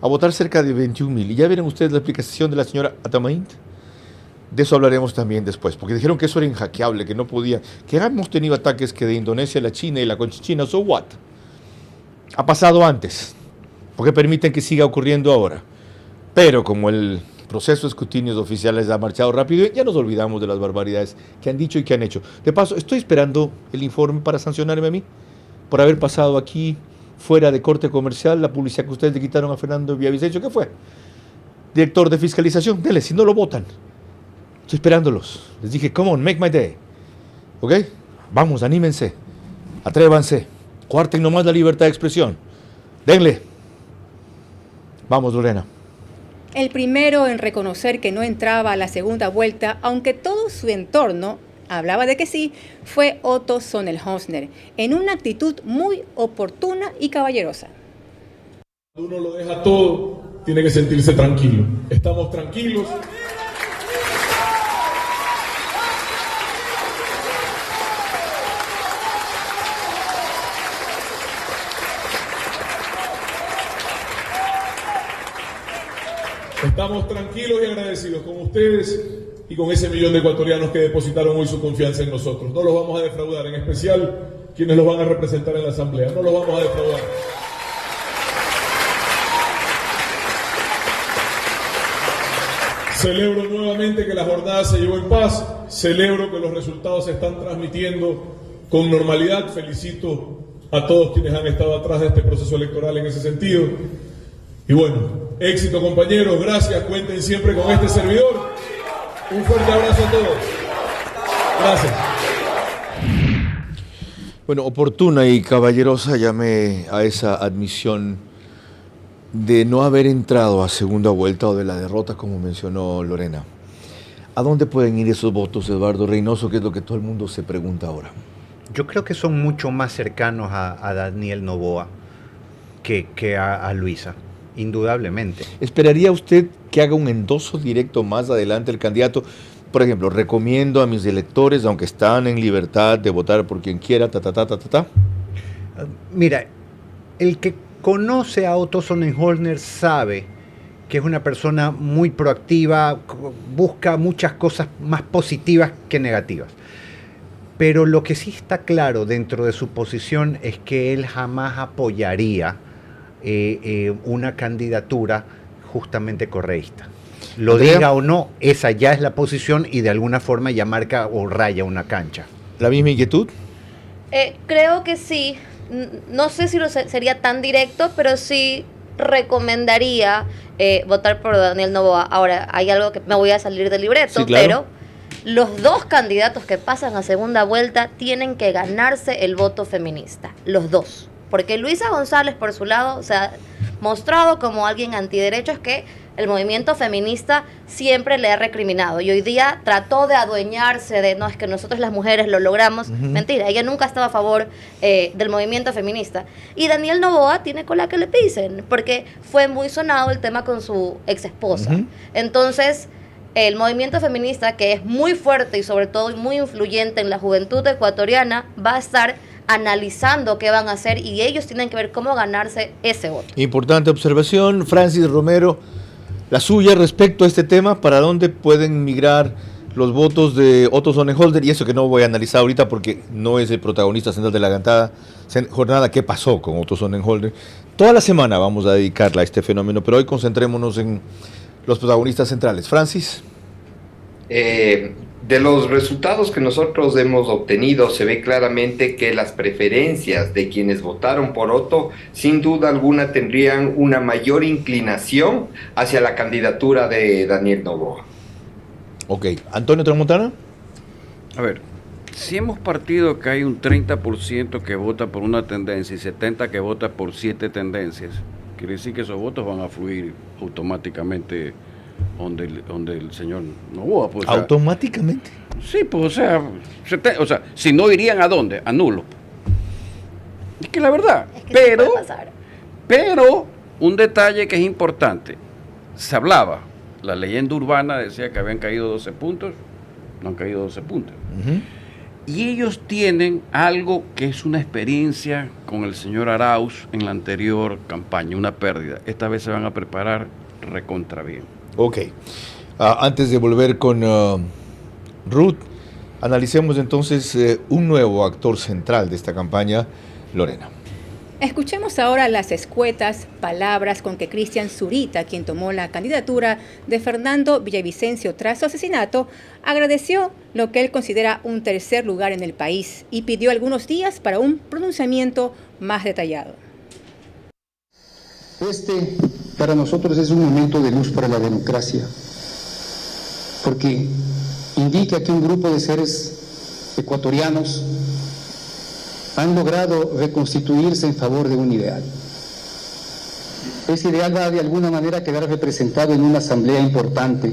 a votar cerca de 21.000. Y ya vieron ustedes la explicación de la señora Atamaint. De eso hablaremos también después, porque dijeron que eso era inhackeable, que no podía, que hemos tenido ataques que de Indonesia, la China y la Conchichina, so what? Ha pasado antes, porque permiten que siga ocurriendo ahora. Pero como el proceso de escrutinios oficiales ha marchado rápido, ya nos olvidamos de las barbaridades que han dicho y que han hecho. De paso, estoy esperando el informe para sancionarme a mí por haber pasado aquí fuera de corte comercial la publicidad que ustedes le quitaron a Fernando Villavicencio. ¿Qué fue? Director de fiscalización. Dele, si no lo votan. Estoy esperándolos. Les dije, come on, make my day. ¿Ok? Vamos, anímense. Atrévanse. Cuarten nomás la libertad de expresión. Denle. Vamos, Lorena. El primero en reconocer que no entraba a la segunda vuelta, aunque todo su entorno hablaba de que sí, fue Otto Sonnenhösner, en una actitud muy oportuna y caballerosa. Cuando uno lo deja todo, tiene que sentirse tranquilo. Estamos tranquilos. Estamos tranquilos y agradecidos con ustedes y con ese millón de ecuatorianos que depositaron hoy su confianza en nosotros. No los vamos a defraudar, en especial quienes los van a representar en la Asamblea. No los vamos a defraudar. Celebro nuevamente que la jornada se llevó en paz. Celebro que los resultados se están transmitiendo con normalidad. Felicito a todos quienes han estado atrás de este proceso electoral en ese sentido. Y bueno, éxito compañeros, gracias, cuenten siempre con este servidor. Un fuerte abrazo a todos. Gracias. Bueno, oportuna y caballerosa llamé a esa admisión de no haber entrado a segunda vuelta o de la derrota, como mencionó Lorena. ¿A dónde pueden ir esos votos, Eduardo Reynoso? Que es lo que todo el mundo se pregunta ahora. Yo creo que son mucho más cercanos a Daniel Noboa que a Luisa. Indudablemente. ¿Esperaría usted que haga un endoso directo más adelante el candidato? Por ejemplo, recomiendo a mis electores, aunque están en libertad de votar por quien quiera, Mira, el que conoce a Otto Sonnenhösner sabe que es una persona muy proactiva, busca muchas cosas más positivas que negativas. Pero lo que sí está claro dentro de su posición es que él jamás apoyaría una candidatura justamente correísta. Lo ¿Andrea? Diga o no, esa ya es la posición y de alguna forma ya marca o raya una cancha. ¿La misma inquietud? Creo que sí. No sé si sería tan directo, pero sí recomendaría votar por Daniel Noboa. Ahora, hay algo que me voy a salir del libreto, sí, claro. Pero los dos candidatos que pasan a segunda vuelta tienen que ganarse el voto feminista. Los dos. Porque Luisa González, por su lado, se ha mostrado como alguien antiderechos que el movimiento feminista siempre le ha recriminado. Y hoy día trató de adueñarse de, no, es que nosotros las mujeres lo logramos. Mentira, ella nunca ha estado a favor del movimiento feminista. Y Daniel Noboa tiene cola que le pisen, porque fue muy sonado el tema con su ex esposa. Entonces, el movimiento feminista, que es muy fuerte y sobre todo muy influyente en la juventud ecuatoriana, va a estar analizando qué van a hacer y ellos tienen que ver cómo ganarse ese voto. Importante observación, Francis Romero, la suya respecto a este tema, ¿para dónde pueden migrar los votos de Otto Sonnenholder, y eso que no voy a analizar ahorita porque no es el protagonista central de la jornada, qué pasó con Otto Sonnenholder. Toda la semana vamos a dedicarla a este fenómeno, pero hoy concentrémonos en los protagonistas centrales. Francis. De los resultados que nosotros hemos obtenido se ve claramente que las preferencias de quienes votaron por Otto sin duda alguna tendrían una mayor inclinación hacia la candidatura de Daniel Noboa. Ok, Antonio Tramontana. A ver, si hemos partido que hay un 30% que vota por una tendencia y 70% que vota por 7 tendencias, quiere decir que esos votos van a fluir automáticamente donde el señor Noboa. Pues, ¿Automáticamente? Sí, pues o sea, si no irían ¿a dónde? A nulo. Es que la verdad, es que pero un detalle que es importante, se hablaba, la leyenda urbana decía que habían caído 12 puntos, no han caído 12 puntos. Y ellos tienen algo que es una experiencia con el señor Arauz en la anterior campaña, una pérdida. Esta vez se van a preparar recontra bien. Ok. Antes de volver con Ruth, analicemos entonces un nuevo actor central de esta campaña, Lorena. Escuchemos ahora las escuetas palabras con que Cristian Zurita, quien tomó la candidatura de Fernando Villavicencio tras su asesinato, agradeció lo que él considera un tercer lugar en el país y pidió algunos días para un pronunciamiento más detallado. Este, para nosotros, es un momento de luz para la democracia, porque indica que un grupo de seres ecuatorianos han logrado reconstituirse en favor de un ideal. Ese ideal va de alguna manera a quedar representado en una asamblea importante,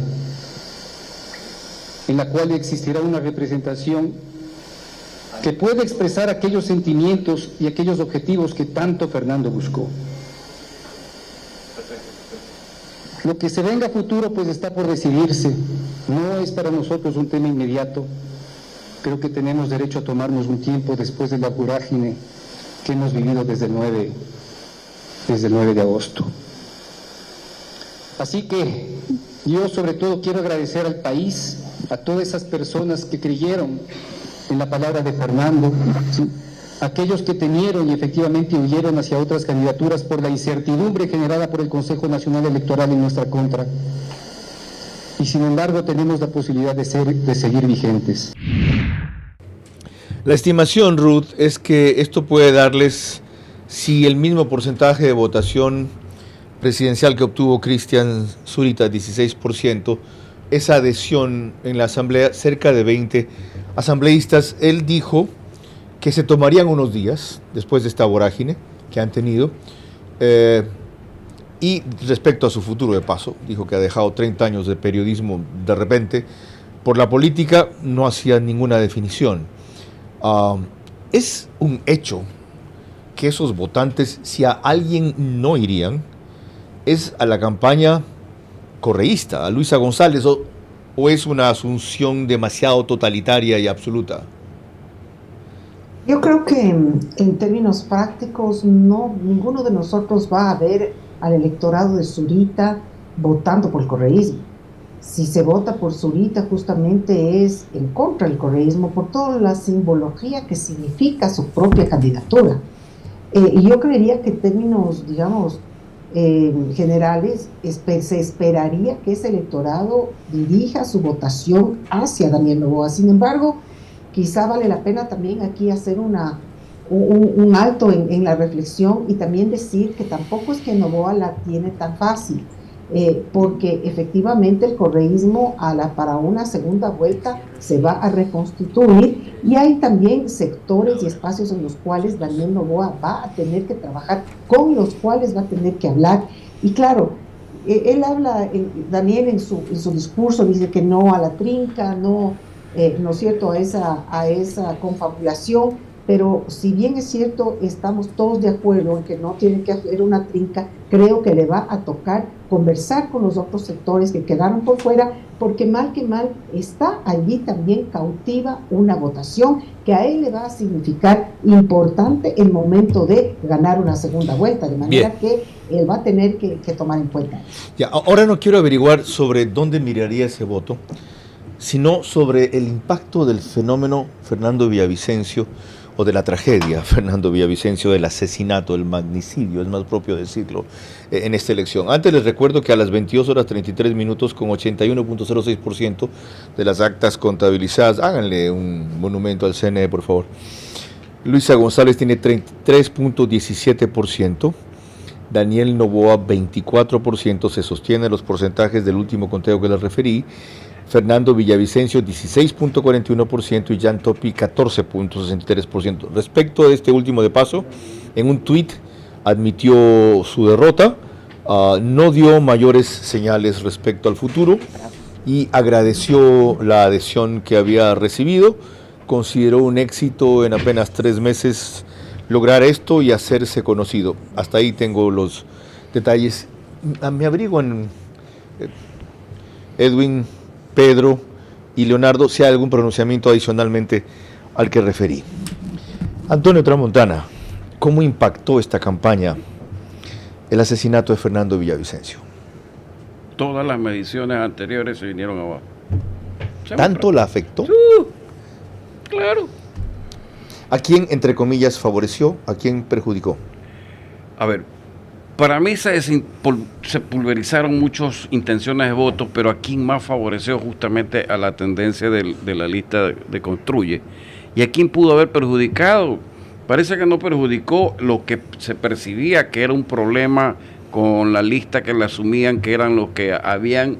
en la cual existirá una representación que puede expresar aquellos sentimientos y aquellos objetivos que tanto Fernando buscó. Lo que se venga a futuro pues está por decidirse, no es para nosotros un tema inmediato. Creo que tenemos derecho a tomarnos un tiempo después de la vorágine que hemos vivido desde el 9 de agosto. Así que yo sobre todo quiero agradecer al país, a todas esas personas que creyeron en la palabra de Fernando, ¿sí? Aquellos que temieron y efectivamente huyeron hacia otras candidaturas por la incertidumbre generada por el Consejo Nacional Electoral en nuestra contra. Y sin embargo tenemos la posibilidad de seguir vigentes. La estimación, Ruth, es que esto puede darles, si el mismo porcentaje de votación presidencial que obtuvo Cristian Zurita, 16%, esa adhesión en la asamblea, cerca de 20 asambleístas. Él dijo que se tomarían unos días después de esta vorágine que han tenido, y respecto a su futuro de paso, dijo que ha dejado 30 años de periodismo de repente, por la política no hacía ninguna definición. Es un hecho que esos votantes, si a alguien no irían, es a la campaña correísta, a Luisa González, o es una asunción demasiado totalitaria y absoluta. Yo creo que en términos prácticos ninguno de nosotros va a ver al electorado de Zurita votando por el correísmo. Si se vota por Zurita justamente es en contra del correísmo por toda la simbología que significa su propia candidatura. Y yo creería que en términos, digamos, generales, se esperaría que ese electorado dirija su votación hacia Daniel Noboa. Sin embargo, quizá vale la pena también aquí hacer un alto en la reflexión y también decir que tampoco es que Noboa la tiene tan fácil, porque efectivamente el correísmo para una segunda vuelta se va a reconstituir y hay también sectores y espacios en los cuales Daniel Noboa va a tener que trabajar, con los cuales va a tener que hablar. Y claro, él habla, Daniel en su discurso dice que no a la trinca, no es cierto, a esa confabulación, pero si bien es cierto, estamos todos de acuerdo en que no tiene que haber una trinca, creo que le va a tocar conversar con los otros sectores que quedaron por fuera, porque mal que mal está allí también cautiva una votación que a él le va a significar importante el momento de ganar una segunda vuelta, de manera que él va a tener que tomar en cuenta. Ya, ahora no quiero averiguar sobre dónde miraría ese voto, sino sobre el impacto del fenómeno Fernando Villavicencio, o de la tragedia Fernando Villavicencio, del asesinato, el magnicidio, es más propio decirlo, en esta elección. Antes les recuerdo que a las 22 horas 33 minutos, con 81.06% de las actas contabilizadas, háganle un monumento al CNE, por favor. Luisa González tiene 33.17%, Daniel Noboa 24%, se sostienen los porcentajes del último conteo que les referí. Fernando Villavicencio 16.41% y Jan Topi 14.63%. Respecto de este último de paso, en un tuit admitió su derrota, no dio mayores señales respecto al futuro y agradeció la adhesión que había recibido. Consideró un éxito en apenas 3 meses lograr esto y hacerse conocido. Hasta ahí tengo los detalles. Me abrigo en Edwin, Pedro y Leonardo, si hay algún pronunciamiento adicionalmente al que referí. Antonio Tramontana, ¿cómo impactó esta campaña el asesinato de Fernando Villavicencio? Todas las mediciones anteriores se vinieron abajo. ¿Tanto la afectó? Claro. ¿A quién, entre comillas, favoreció? ¿A quién perjudicó? A ver, para mí se pulverizaron muchas intenciones de voto, pero a quién más favoreció justamente a la tendencia de la lista de Construye. ¿Y a quién pudo haber perjudicado? Parece que no perjudicó lo que se percibía que era un problema con la lista que le asumían que eran los que habían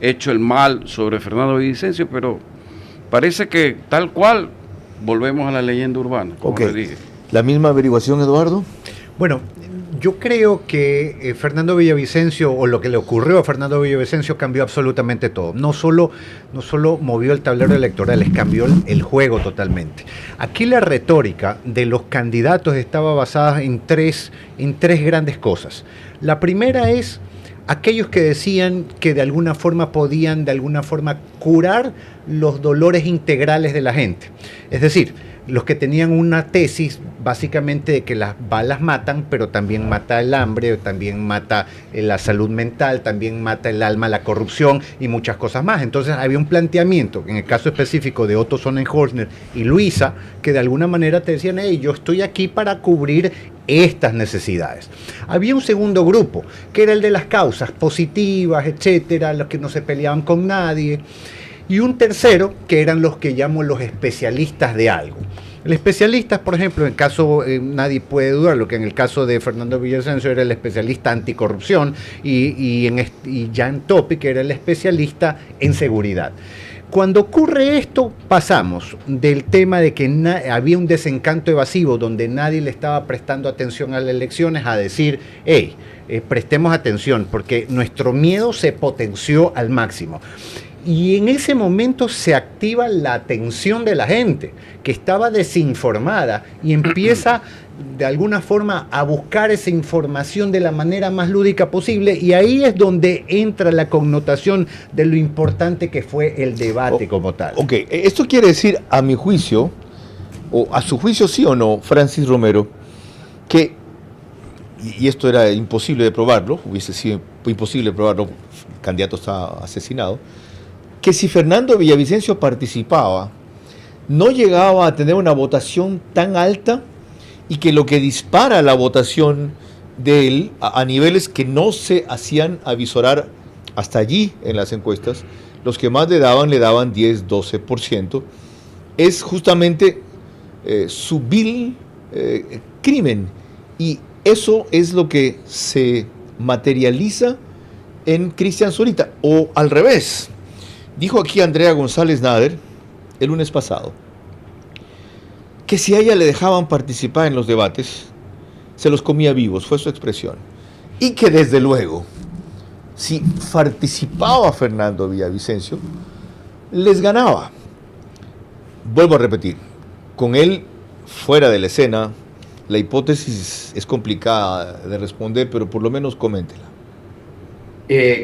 hecho el mal sobre Fernando Villavicencio, pero parece que tal cual volvemos a la leyenda urbana, como le dije. ¿La misma averiguación, Eduardo? Bueno, yo creo que Fernando Villavicencio, o lo que le ocurrió a Fernando Villavicencio, cambió absolutamente todo. No solo movió el tablero electoral, cambió el juego totalmente. Aquí la retórica de los candidatos estaba basada en tres grandes cosas. La primera es aquellos que decían que de alguna forma podían curar los dolores integrales de la gente. Es decir, los que tenían una tesis básicamente de que las balas matan, pero también mata el hambre, también mata la salud mental, también mata el alma, la corrupción y muchas cosas más. Entonces había un planteamiento, en el caso específico de Otto Sonnenhorstner y Luisa, que de alguna manera te decían, hey, yo estoy aquí para cubrir estas necesidades. Había un segundo grupo, que era el de las causas positivas, etcétera, los que no se peleaban con nadie. Y un tercero, que eran los que llamo los especialistas de algo. El especialista, por ejemplo, en el caso, nadie puede dudarlo, que en el caso de Fernando Villavicencio era el especialista anticorrupción y Jan Topi, que era el especialista en seguridad. Cuando ocurre esto, pasamos del tema de que había un desencanto evasivo donde nadie le estaba prestando atención a las elecciones a decir, hey, prestemos atención porque nuestro miedo se potenció al máximo. Y en ese momento se activa la atención de la gente, que estaba desinformada, y empieza de alguna forma a buscar esa información de la manera más lúdica posible, y ahí es donde entra la connotación de lo importante que fue el debate como tal. Ok, esto quiere decir, a mi juicio, o a su juicio sí o no, Francis Romero, que, y esto era imposible de probarlo, hubiese sido imposible de probarlo, el candidato está asesinado, que si Fernando Villavicencio participaba, no llegaba a tener una votación tan alta y que lo que dispara la votación de él a niveles que no se hacían avisorar hasta allí en las encuestas, los que más le daban 10, 12%, es justamente su vil crimen. Y eso es lo que se materializa en Cristian Zurita, o al revés. Dijo aquí Andrea González Nader el lunes pasado que si a ella le dejaban participar en los debates, se los comía vivos, fue su expresión. Y que desde luego, si participaba Fernando Villavicencio, les ganaba. Vuelvo a repetir, con él fuera de la escena, la hipótesis es complicada de responder, pero por lo menos coméntela.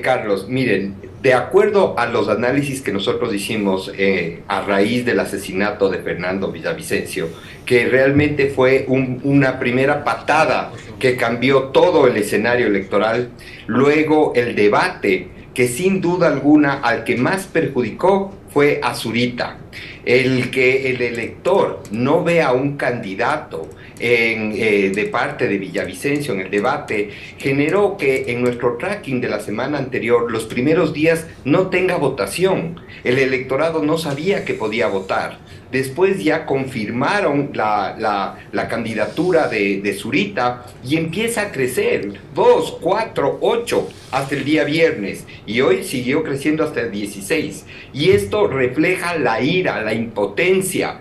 Carlos, miren, de acuerdo a los análisis que nosotros hicimos a raíz del asesinato de Fernando Villavicencio, que realmente fue una primera patada que cambió todo el escenario electoral, luego el debate, que sin duda alguna al que más perjudicó fue a Zurita. El que el elector no vea a un candidato de parte de Villavicencio en el debate generó que en nuestro tracking de la semana anterior, los primeros días no tenga votación. El electorado no sabía que podía votar. Después ya confirmaron la candidatura de Zurita y empieza a crecer 2, 4, 8 hasta el día viernes, y hoy siguió creciendo hasta el 16, y esto refleja la ira, la impotencia,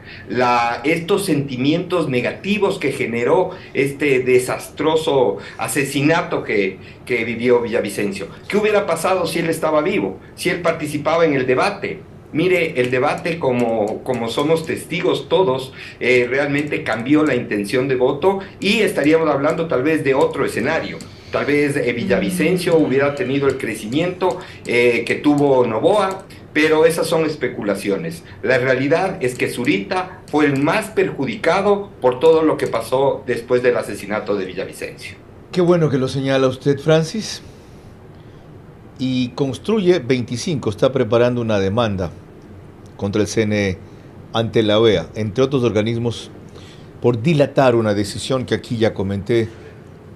estos sentimientos negativos que generó este desastroso asesinato que vivió Villavicencio. ¿Qué hubiera pasado si él estaba vivo, si él participaba en el debate? Mire, el debate, como somos testigos todos, realmente cambió la intención de voto, y estaríamos hablando tal vez de otro escenario. Tal vez Villavicencio hubiera tenido el crecimiento que tuvo Noboa, pero esas son especulaciones. La realidad es que Zurita fue el más perjudicado por todo lo que pasó después del asesinato de Villavicencio. Qué bueno que lo señala usted, Francis. Y Construye 25 está preparando una demanda contra el CNE ante la OEA, entre otros organismos, por dilatar una decisión que aquí ya comenté,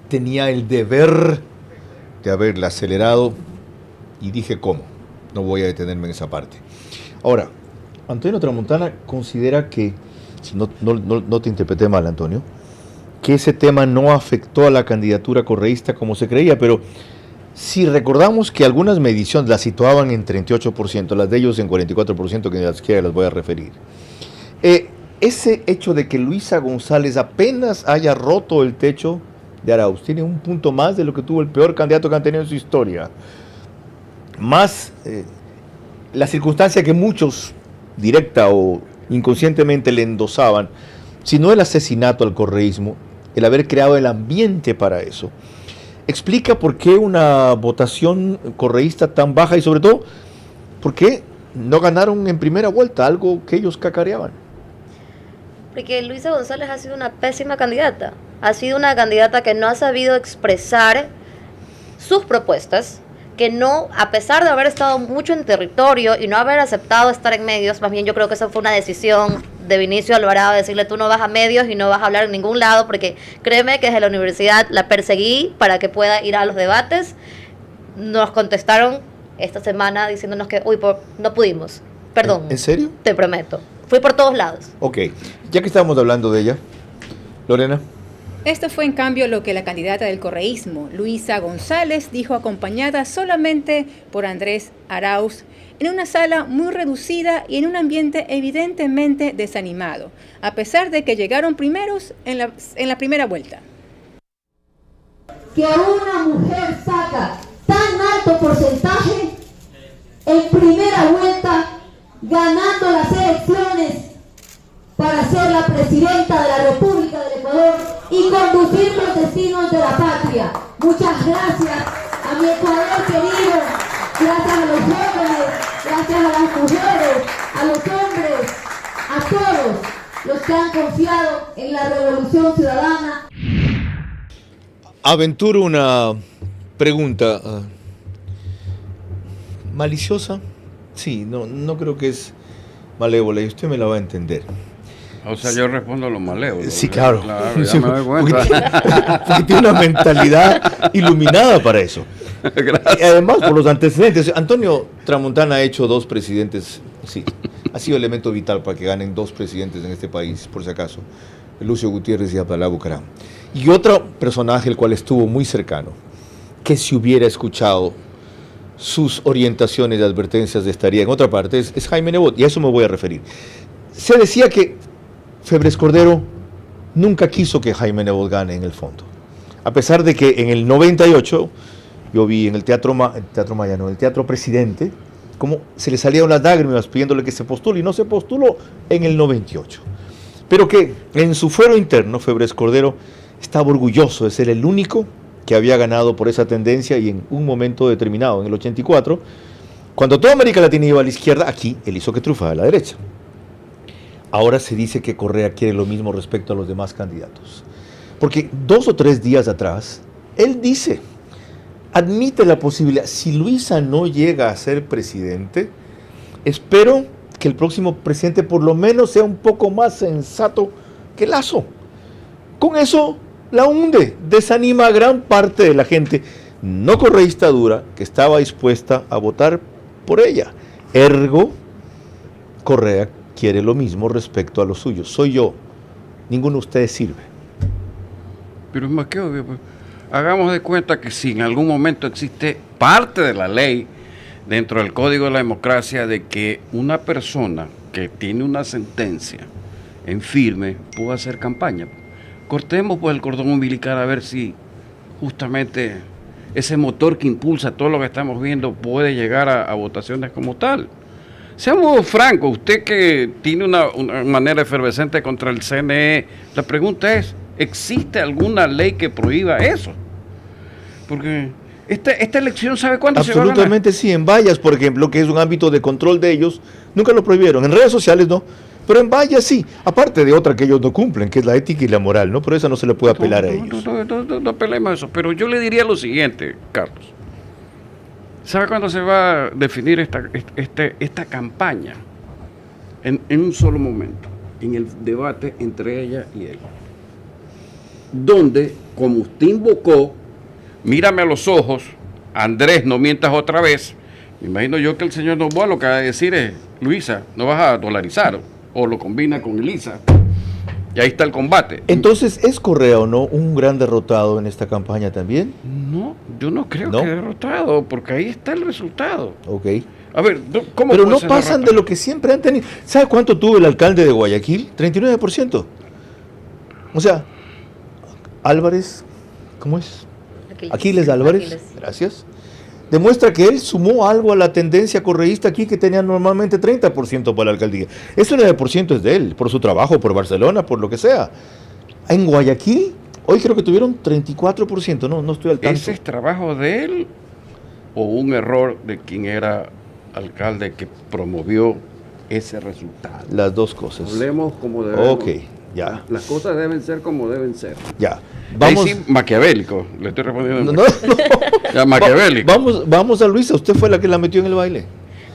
tenía el deber de haberla acelerado, y dije cómo. No voy a detenerme en esa parte. Ahora, Antonio Tramontana considera que, si no te interpreté mal, Antonio, que ese tema no afectó a la candidatura correísta como se creía, pero si recordamos que algunas mediciones las situaban en 38%, las de ellos en 44%, que ni siquiera las voy a referir. Ese hecho de que Luisa González apenas haya roto el techo de Arauz, tiene un punto más de lo que tuvo el peor candidato que han tenido en su historia. Más la circunstancia que muchos, directa o inconscientemente, le endosaban, sino el asesinato al correísmo, el haber creado el ambiente para eso, explica por qué una votación correísta tan baja, y sobre todo, por qué no ganaron en primera vuelta, algo que ellos cacareaban. Porque Luisa González ha sido una pésima candidata. Ha sido una candidata que no ha sabido expresar sus propuestas, que no, a pesar de haber estado mucho en territorio y no haber aceptado estar en medios, más bien yo creo que esa fue una decisión de Vinicio Alvarado, decirle: tú no vas a medios y no vas a hablar en ningún lado, porque créeme que desde la universidad la perseguí para que pueda ir a los debates. Nos contestaron esta semana diciéndonos que no pudimos. Perdón. ¿En serio? Te prometo. Fui por todos lados. Ok, ya que estamos hablando de ella, Lorena. Esto fue en cambio lo que la candidata del correísmo, Luisa González, dijo, acompañada solamente por Andrés Arauz, en una sala muy reducida y en un ambiente evidentemente desanimado, a pesar de que llegaron primeros en la primera vuelta. Que una mujer saca tan alto porcentaje en primera vuelta, ganando las elecciones para ser la presidenta de la República del Ecuador y conducir los destinos de la patria. Muchas gracias a mi Ecuador querido, gracias a los jóvenes, gracias a las mujeres, a los hombres, a todos los que han confiado en la revolución ciudadana. Aventuro una pregunta maliciosa. Sí, no creo que es malévola, y usted me la va a entender. O sea, yo respondo a lo malévolo. Sí, claro. Ya me doy cuenta. Porque tiene una mentalidad iluminada para eso. Gracias. Y además, por los antecedentes. Antonio Tramontana ha hecho 2 presidentes, sí, ha sido elemento vital para que ganen 2 presidentes en este país, por si acaso. Lucio Gutiérrez y Abdalá Bucaram. Y otro personaje, el cual estuvo muy cercano, que si hubiera escuchado sus orientaciones y advertencias estaría en otra parte, es Jaime Nebot, y a eso me voy a referir. Se decía que Febres Cordero nunca quiso que Jaime Nebot gane en el fondo, a pesar de que en el 98 yo vi en el Teatro Presidente cómo se le salieron las lágrimas pidiéndole que se postule, y no se postuló en el 98, pero que en su fuero interno Febres Cordero estaba orgulloso de ser el único que había ganado por esa tendencia, y en un momento determinado, en el 84, cuando toda América Latina iba a la izquierda, aquí él hizo que triunfara a la derecha. Ahora se dice que Correa quiere lo mismo respecto a los demás candidatos. Porque 2 o 3 días atrás, él dice, admite la posibilidad, si Luisa no llega a ser presidente, espero que el próximo presidente por lo menos sea un poco más sensato que Lasso. Con eso la hunde, desanima a gran parte de la gente no correísta dura que estaba dispuesta a votar por ella. Ergo, Correa quiere lo mismo respecto a los suyos. Soy yo, ninguno de ustedes sirve. Pero es más que obvio, pues. Hagamos de cuenta que si en algún momento existe parte de la ley dentro del Código de la Democracia de que una persona que tiene una sentencia en firme pueda hacer campaña, cortemos pues el cordón umbilical a ver si justamente ese motor que impulsa todo lo que estamos viendo puede llegar a votaciones como tal. Seamos francos, usted que tiene una manera efervescente contra el CNE, la pregunta es, ¿existe alguna ley que prohíba eso? Porque esta elección, ¿sabe cuándo se va a ganar? Absolutamente sí, en vallas, por ejemplo, que es un ámbito de control de ellos, nunca lo prohibieron, en redes sociales no, pero en vallas sí, aparte de otra que ellos no cumplen, que es la ética y la moral, ¿no? Pero esa no se le puede apelar a ellos. No apelemos a eso, pero yo le diría lo siguiente, Carlos. ¿Sabe cuándo se va a definir esta campaña? En un solo momento, en el debate entre ella y él. Donde, como usted invocó, mírame a los ojos, Andrés, no mientas otra vez. Me imagino yo que el señor Noboa lo que va a decir es, Luisa, no vas a dolarizar, o lo combina con Elisa. Y ahí está el combate. Entonces, ¿es Correa o no un gran derrotado en esta campaña también? No, yo no creo que derrotado, porque ahí está el resultado. Ok. A ver, ¿cómo pero puede no ser pasan derrotado? de lo que siempre han tenido. ¿Sabe cuánto tuvo el alcalde de Guayaquil? 39%. O sea, Álvarez, ¿cómo es? Aquiles Álvarez, gracias. Demuestra que él sumó algo a la tendencia correísta aquí que tenía normalmente 30% para la alcaldía. Ese 9% es de él, por su trabajo, por Barcelona, por lo que sea. En Guayaquil, hoy creo que tuvieron 34%, no estoy al tanto. ¿Ese es trabajo de él o un error de quien era alcalde que promovió ese resultado? Las dos cosas. Hablemos como debemos. Ok, ya. Las cosas deben ser como deben ser. Ya. Vamos. Ahí sí, maquiavélico. Le estoy respondiendo. No. Ya, maquiavélico. Vamos a Luisa. Usted fue la que la metió en el baile.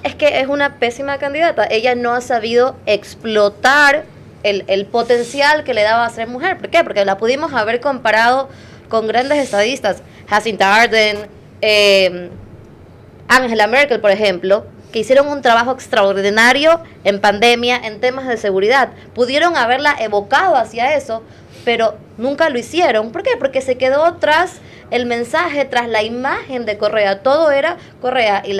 Es que es una pésima candidata. Ella no ha sabido explotar el potencial que le daba a ser mujer. ¿Por qué? Porque la pudimos haber comparado con grandes estadistas. Jacinta Ardern, Angela Merkel, por ejemplo, que hicieron un trabajo extraordinario en pandemia, en temas de seguridad. Pudieron haberla evocado hacia eso, pero nunca lo hicieron. ¿Por qué? Porque se quedó tras el mensaje, tras la imagen de Correa. Todo era Correa. Y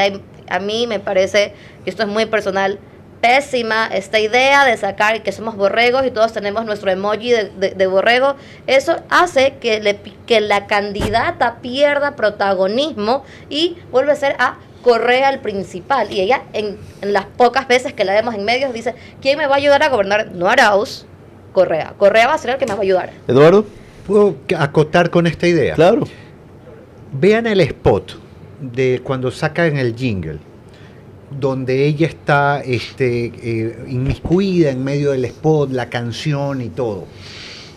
a mí me parece, y esto es muy personal, pésima esta idea de sacar que somos borregos y todos tenemos nuestro emoji de borrego. Eso hace que la candidata pierda protagonismo y vuelve a ser a Correa el principal. Y ella, en las pocas veces que la vemos en medios, dice, ¿quién me va a ayudar a gobernar? No Arauz, Correa. Correa va a ser el que me va a ayudar. Eduardo. ¿Puedo acotar con esta idea? Claro. Vean el spot de cuando sacan el jingle, donde ella está inmiscuida en medio del spot, la canción y todo.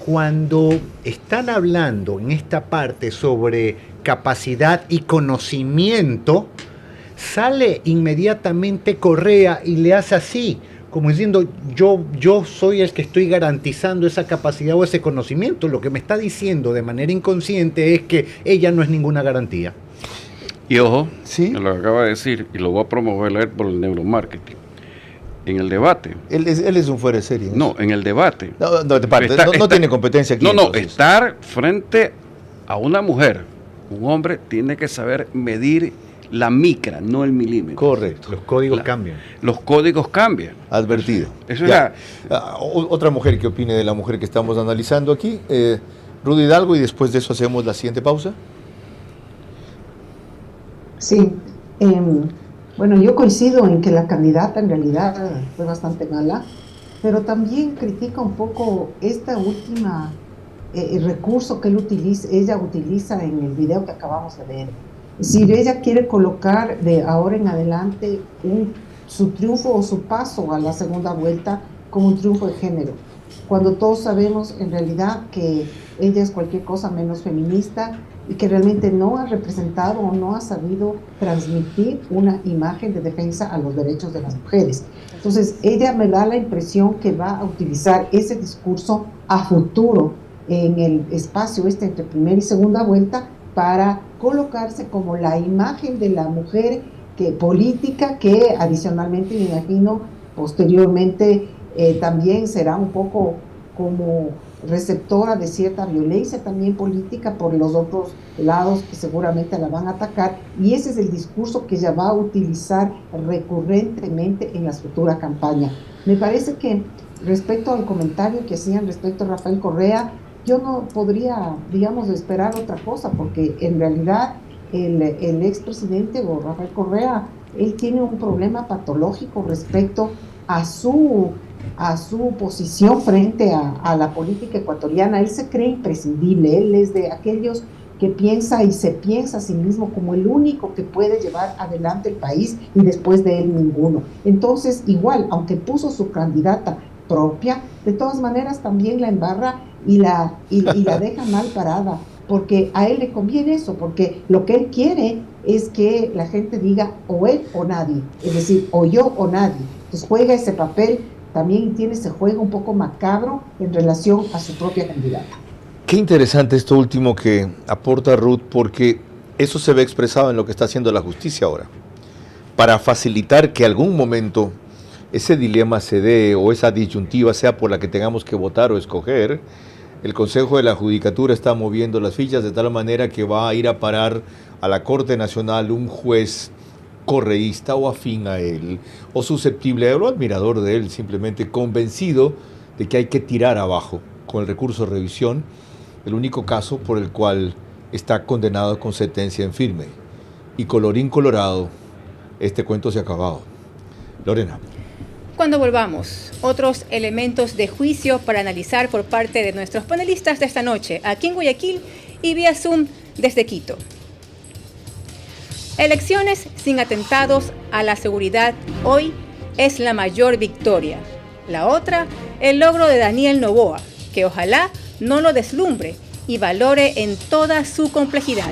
Cuando están hablando en esta parte sobre capacidad y conocimiento, sale inmediatamente Correa y le hace así, como diciendo, yo soy el que estoy garantizando esa capacidad o ese conocimiento. Lo que me está diciendo de manera inconsciente es que ella no es ninguna garantía. Y ojo, ¿sí? Lo acaba de decir, y lo voy a promover por el neuromarketing. En el debate. Él es un fuera de serie. No, en el debate. No tiene competencia aquí. No, estar frente a una mujer, un hombre tiene que saber medir la micra, no el milímetro. Correcto. Los códigos cambian. Los códigos cambian. Advertido. Eso ya. Otra mujer que opine de la mujer que estamos analizando aquí, Rudy Hidalgo, y después de eso hacemos la siguiente pausa. Sí. Bueno, yo coincido en que la candidata en realidad fue bastante mala, pero también critica un poco esta última el recurso que ella utiliza en el video que acabamos de ver. Es decir, ella quiere colocar de ahora en adelante su triunfo o su paso a la segunda vuelta como un triunfo de género, cuando todos sabemos en realidad que ella es cualquier cosa menos feminista y que realmente no ha representado o no ha sabido transmitir una imagen de defensa a los derechos de las mujeres. Entonces, ella me da la impresión que va a utilizar ese discurso a futuro en el espacio entre primera y segunda vuelta para colocarse como la imagen de la mujer política que adicionalmente, me imagino, posteriormente también será un poco como receptora de cierta violencia también política por los otros lados que seguramente la van a atacar, y ese es el discurso que ella va a utilizar recurrentemente en la futura campaña. Me parece que respecto al comentario que hacían respecto a Rafael Correa, yo no podría, digamos, esperar otra cosa, porque en realidad el expresidente o Rafael Correa, él tiene un problema patológico respecto a su posición frente a la política ecuatoriana. Él se cree imprescindible, él es de aquellos que piensa y se piensa a sí mismo como el único que puede llevar adelante el país y después de él ninguno. Entonces, igual, aunque puso su candidata propia, de todas maneras también la embarra y la deja mal parada, porque a él le conviene eso, porque lo que él quiere es que la gente diga o él o nadie, es decir, o yo o nadie. Entonces juega ese papel, también tiene ese juego un poco macabro en relación a su propia candidata. Qué interesante esto último que aporta Ruth, porque eso se ve expresado en lo que está haciendo la justicia ahora, para facilitar que algún momento ese dilema se dé o esa disyuntiva sea por la que tengamos que votar o escoger. El Consejo de la Judicatura está moviendo las fichas de tal manera que va a ir a parar a la Corte Nacional un juez correísta o afín a él, o susceptible o admirador de él, simplemente convencido de que hay que tirar abajo con el recurso de revisión el único caso por el cual está condenado con sentencia en firme. Y colorín colorado, este cuento se ha acabado. Lorena. Cuando volvamos, otros elementos de juicio para analizar por parte de nuestros panelistas de esta noche, aquí en Guayaquil y vía Zoom desde Quito. Elecciones sin atentados a la seguridad hoy es la mayor victoria. La otra, el logro de Daniel Noboa, que ojalá no lo deslumbre y valore en toda su complejidad.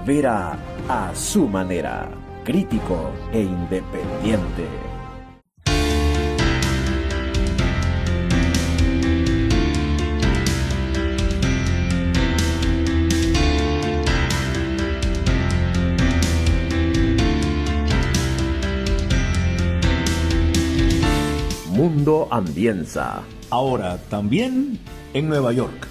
Vera a su manera, crítico e independiente. Mundo Ambienza. Ahora también en Nueva York.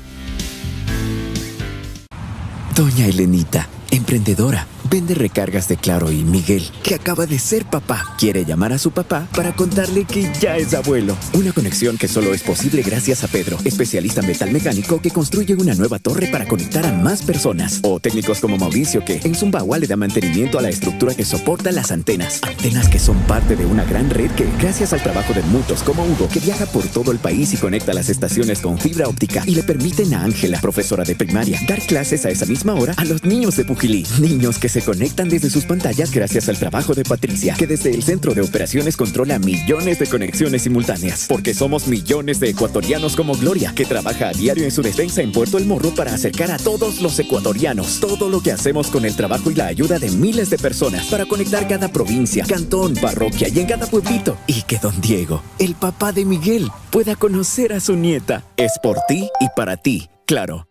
Doña Elenita, emprendedora, vende recargas de Claro y Miguel, que acaba de ser papá, quiere llamar a su papá para contarle que ya es abuelo. Una conexión que solo es posible gracias a Pedro, especialista en metal mecánico que construye una nueva torre para conectar a más personas. O técnicos como Mauricio que en Zumbagua le da mantenimiento a la estructura que soporta las antenas. Antenas que son parte de una gran red que, gracias al trabajo de mutuos como Hugo, que viaja por todo el país y conecta las estaciones con fibra óptica, y le permiten a Ángela, profesora de primaria, dar clases a esa misma hora a los niños de Pujilí. Niños que se conectan desde sus pantallas gracias al trabajo de Patricia, que desde el centro de operaciones controla millones de conexiones simultáneas. Porque somos millones de ecuatorianos como Gloria, que trabaja a diario en su despensa en Puerto El Morro para acercar a todos los ecuatorianos. Todo lo que hacemos con el trabajo y la ayuda de miles de personas para conectar cada provincia, cantón, parroquia y en cada pueblito. Y que don Diego, el papá de Miguel, pueda conocer a su nieta. Es por ti y para ti, Claro.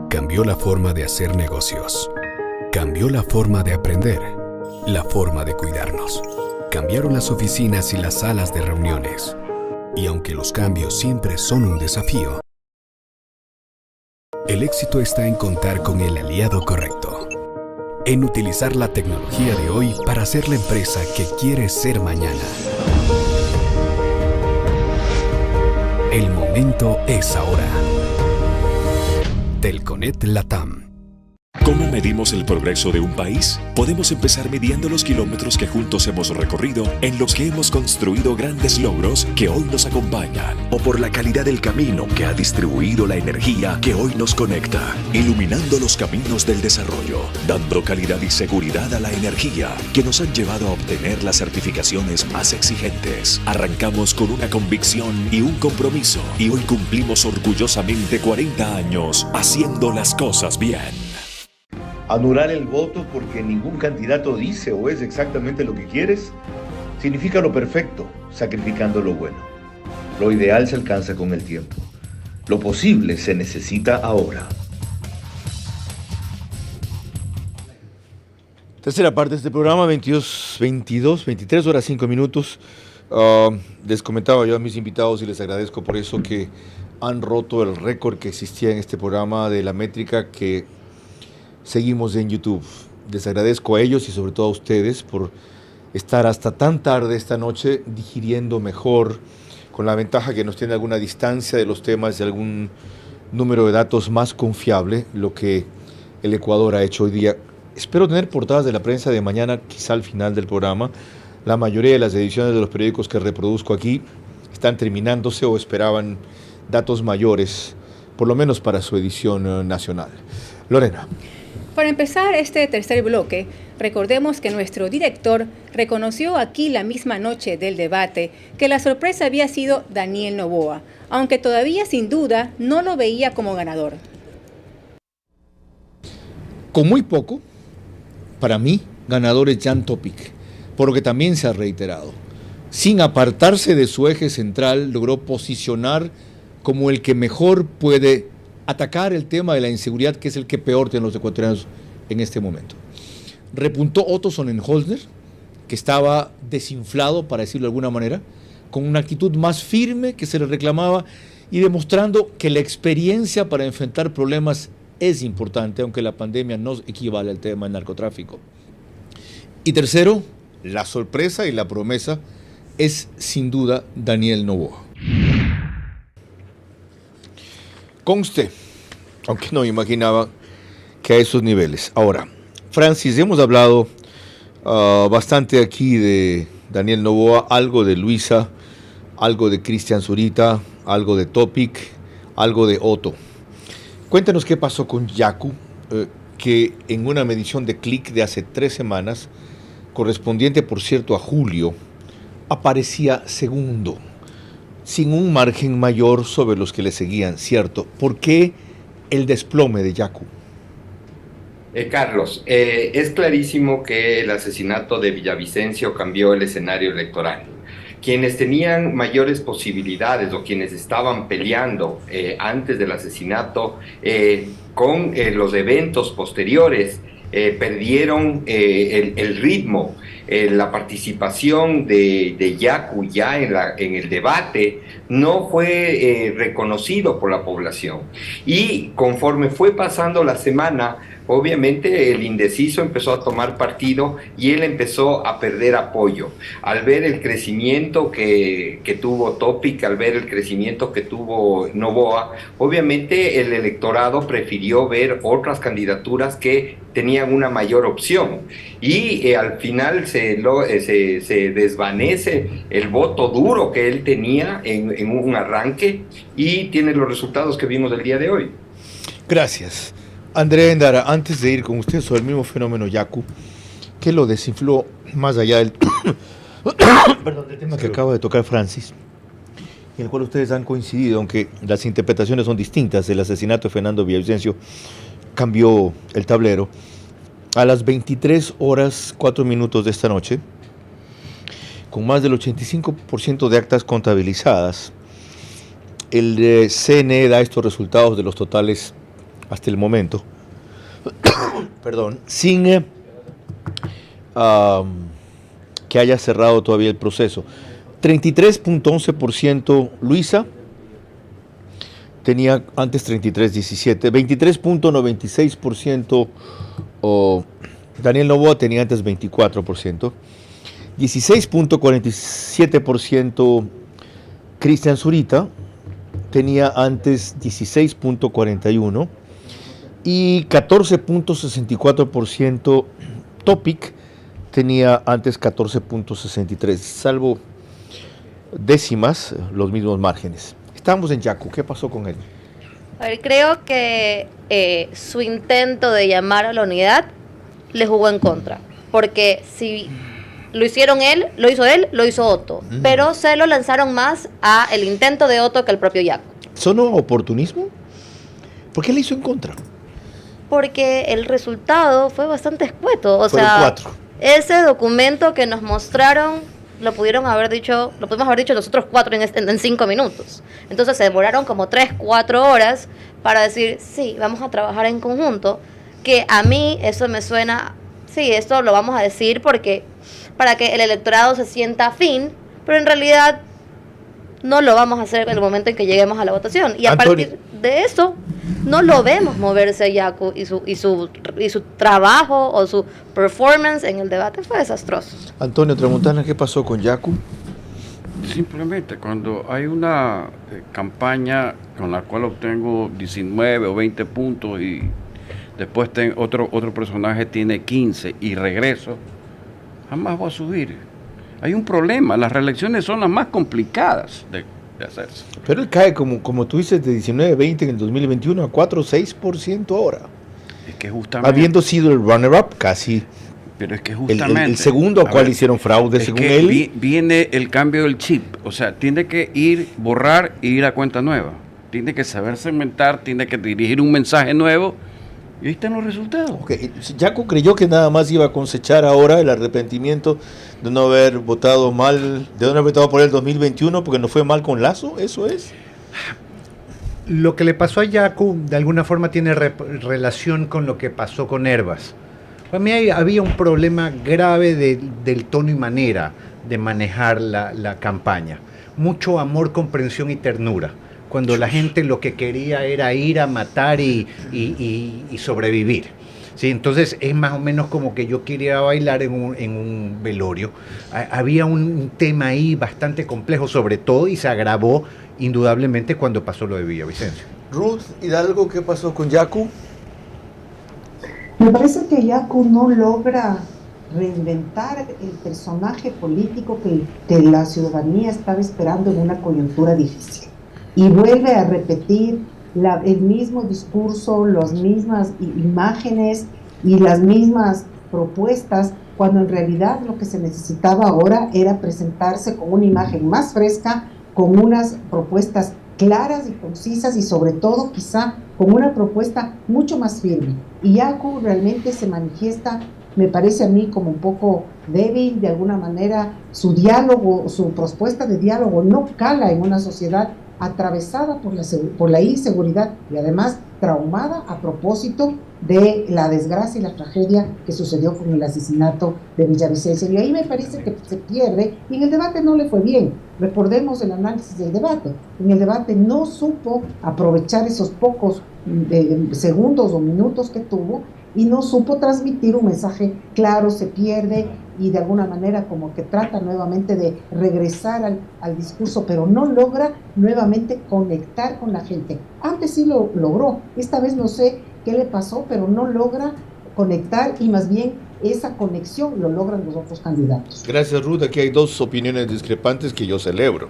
Cambió la forma de hacer negocios. Cambió la forma de aprender, la forma de cuidarnos. Cambiaron las oficinas y las salas de reuniones. Y aunque los cambios siempre son un desafío, el éxito está en contar con el aliado correcto. En utilizar la tecnología de hoy para ser la empresa que quieres ser mañana. El momento es ahora. Telconet Latam. Con ¿Cómo medimos el progreso de un país? Podemos empezar midiendo los kilómetros que juntos hemos recorrido, en los que hemos construido grandes logros que hoy nos acompañan, o por la calidad del camino que ha distribuido la energía que hoy nos conecta, iluminando los caminos del desarrollo, dando calidad y seguridad a la energía que nos han llevado a obtener las certificaciones más exigentes. Arrancamos con una convicción y un compromiso, y hoy cumplimos orgullosamente 40 años haciendo las cosas bien. Anular el voto porque ningún candidato dice o es exactamente lo que quieres, significa lo perfecto, sacrificando lo bueno. Lo ideal se alcanza con el tiempo. Lo posible se necesita ahora. Tercera parte de este programa, 23 horas 5 minutos. Les comentaba yo a mis invitados y les agradezco por eso que han roto el récord que existía en este programa de la métrica que seguimos en YouTube. Les agradezco a ellos y sobre todo a ustedes por estar hasta tan tarde esta noche digiriendo mejor, con la ventaja que nos tiene alguna distancia de los temas y algún número de datos más confiable, lo que el Ecuador ha hecho hoy día. Espero tener portadas de la prensa de mañana, quizá al final del programa. La mayoría de las ediciones de los periódicos que reproduzco aquí están terminándose o esperaban datos mayores, por lo menos para su edición nacional. Lorena. Para empezar este tercer bloque, recordemos que nuestro director reconoció aquí la misma noche del debate que la sorpresa había sido Daniel Noboa, aunque todavía sin duda no lo veía como ganador. Con muy poco, para mí, ganador es Jan Topic, por lo que también se ha reiterado. Sin apartarse de su eje central, logró posicionar como el que mejor puede atacar el tema de la inseguridad, que es el que peor tienen los ecuatorianos en este momento. Repuntó Otto Sonnenholzner, que estaba desinflado, para decirlo de alguna manera, con una actitud más firme que se le reclamaba y demostrando que la experiencia para enfrentar problemas es importante, aunque la pandemia no equivale al tema del narcotráfico. Y tercero, la sorpresa y la promesa es sin duda Daniel Noboa. Conste, aunque no me imaginaba que a esos niveles. Ahora, Francis, hemos hablado bastante aquí de Daniel Noboa, algo de Luisa, algo de Cristian Zurita, algo de Topic, algo de Otto. Cuéntanos qué pasó con Yacu, que en una medición de clic de hace 3 semanas, correspondiente por cierto a julio, aparecía segundo, sin un margen mayor sobre los que le seguían, ¿cierto? ¿Por qué el desplome de Yacu? Carlos, es clarísimo que el asesinato de Villavicencio cambió el escenario electoral. Quienes tenían mayores posibilidades o quienes estaban peleando antes del asesinato con los eventos posteriores perdieron el ritmo. La participación de Yacu ya en el debate no fue reconocido por la población. Y conforme fue pasando la semana, obviamente el indeciso empezó a tomar partido y él empezó a perder apoyo. Al ver el crecimiento que tuvo Topic, al ver el crecimiento que tuvo Noboa, obviamente el electorado prefirió ver otras candidaturas que tenían una mayor opción. Y al final se desvanece el voto duro que él tenía en un arranque y tiene los resultados que vimos el día de hoy. Gracias. Andrea Endara, antes de ir con usted sobre el mismo fenómeno Yacu, ¿qué lo desinfló más allá del, del tema que acaba de tocar Francis, en el cual ustedes han coincidido, aunque las interpretaciones son distintas del asesinato de Fernando Villavicencio, cambió el tablero? A las 23 horas 4 minutos de esta noche, con más del 85% de actas contabilizadas, el CNE da estos resultados de los totales hasta el momento, perdón, sin que haya cerrado todavía el proceso. 33.11% Luisa, tenía antes 33.17%, 23.96% Daniel Noboa, tenía antes 24%, 16.47% Cristian Zurita, tenía antes 16.41%, y 14.64% Topic, tenía antes 14.63%, salvo décimas, los mismos márgenes. Estamos en Yaku, ¿qué pasó con él? A ver, creo que su intento de llamar a la unidad le jugó en contra, porque si lo hicieron él, lo hizo Otto, pero se lo lanzaron más a el intento de Otto que al propio Yaku. ¿Sonó oportunismo? ¿Por qué le hizo en contra? Porque el resultado fue bastante escueto, o Fueron sea, 4. Ese documento que nos mostraron lo pudimos haber dicho nosotros 4 en 5 minutos. Entonces se demoraron como 3-4 horas para decir, sí, vamos a trabajar en conjunto, que a mí eso me suena, sí, esto lo vamos a decir porque para que el electorado se sienta afín, pero en realidad no lo vamos a hacer en el momento en que lleguemos a la votación. Y a partir de eso, no lo vemos moverse a Yaku y su trabajo o su performance en el debate fue desastroso. Antonio Tramontana, ¿qué pasó con Yaku? Simplemente cuando hay una campaña con la cual obtengo 19 o 20 puntos y después otro personaje tiene 15 y regreso, jamás voy a subir. Hay un problema, las reelecciones son las más complicadas de hacerse. Pero él cae, como tú dices, de 19-20 en el 2021 a 4-6% ahora. Es que justamente... Habiendo sido el runner-up casi... Pero es que justamente... El segundo a cual hicieron fraude, según él. Viene el cambio del chip, o sea, tiene que borrar e ir a cuenta nueva. Tiene que saber segmentar, tiene que dirigir un mensaje nuevo. Y ahí están los resultados. Okay. Yaku creyó que nada más iba a cosechar ahora el arrepentimiento de no haber votado mal, de no haber votado por el 2021 porque no fue mal con Lazo, ¿eso es? Lo que le pasó a Yaku de alguna forma tiene relación con lo que pasó con Hervas. Para mí había un problema grave del tono y manera de manejar la campaña. Mucho amor, comprensión y ternura. Cuando la gente lo que quería era ir a matar y sobrevivir. ¿Sí? Entonces es más o menos como que yo quería bailar en un velorio. Había un tema ahí bastante complejo sobre todo y se agravó indudablemente cuando pasó lo de Villavicencio. Ruth Hidalgo, ¿qué pasó con Yaku? Me parece que Yaku no logra reinventar el personaje político que la ciudadanía estaba esperando en una coyuntura difícil. Y vuelve a repetir el mismo discurso, las mismas imágenes y las mismas propuestas, cuando en realidad lo que se necesitaba ahora era presentarse con una imagen más fresca, con unas propuestas claras y concisas y sobre todo quizá con una propuesta mucho más firme. Y Yaku realmente se manifiesta, me parece a mí, como un poco débil de alguna manera. Su diálogo, su propuesta de diálogo no cala en una sociedad atravesada por la inseguridad y además traumada a propósito de la desgracia y la tragedia que sucedió con el asesinato de Villavicencio. Y ahí me parece que se pierde, y en el debate no le fue bien. Recordemos el análisis del debate. En el debate no supo aprovechar esos pocos segundos o minutos que tuvo y no supo transmitir un mensaje claro, se pierde y de alguna manera como que trata nuevamente de regresar al discurso, pero no logra nuevamente conectar con la gente. Antes sí lo logró, esta vez no sé qué le pasó, pero no logra conectar y más bien esa conexión lo logran los otros candidatos. Gracias, Ruth. Aquí hay dos opiniones discrepantes que yo celebro.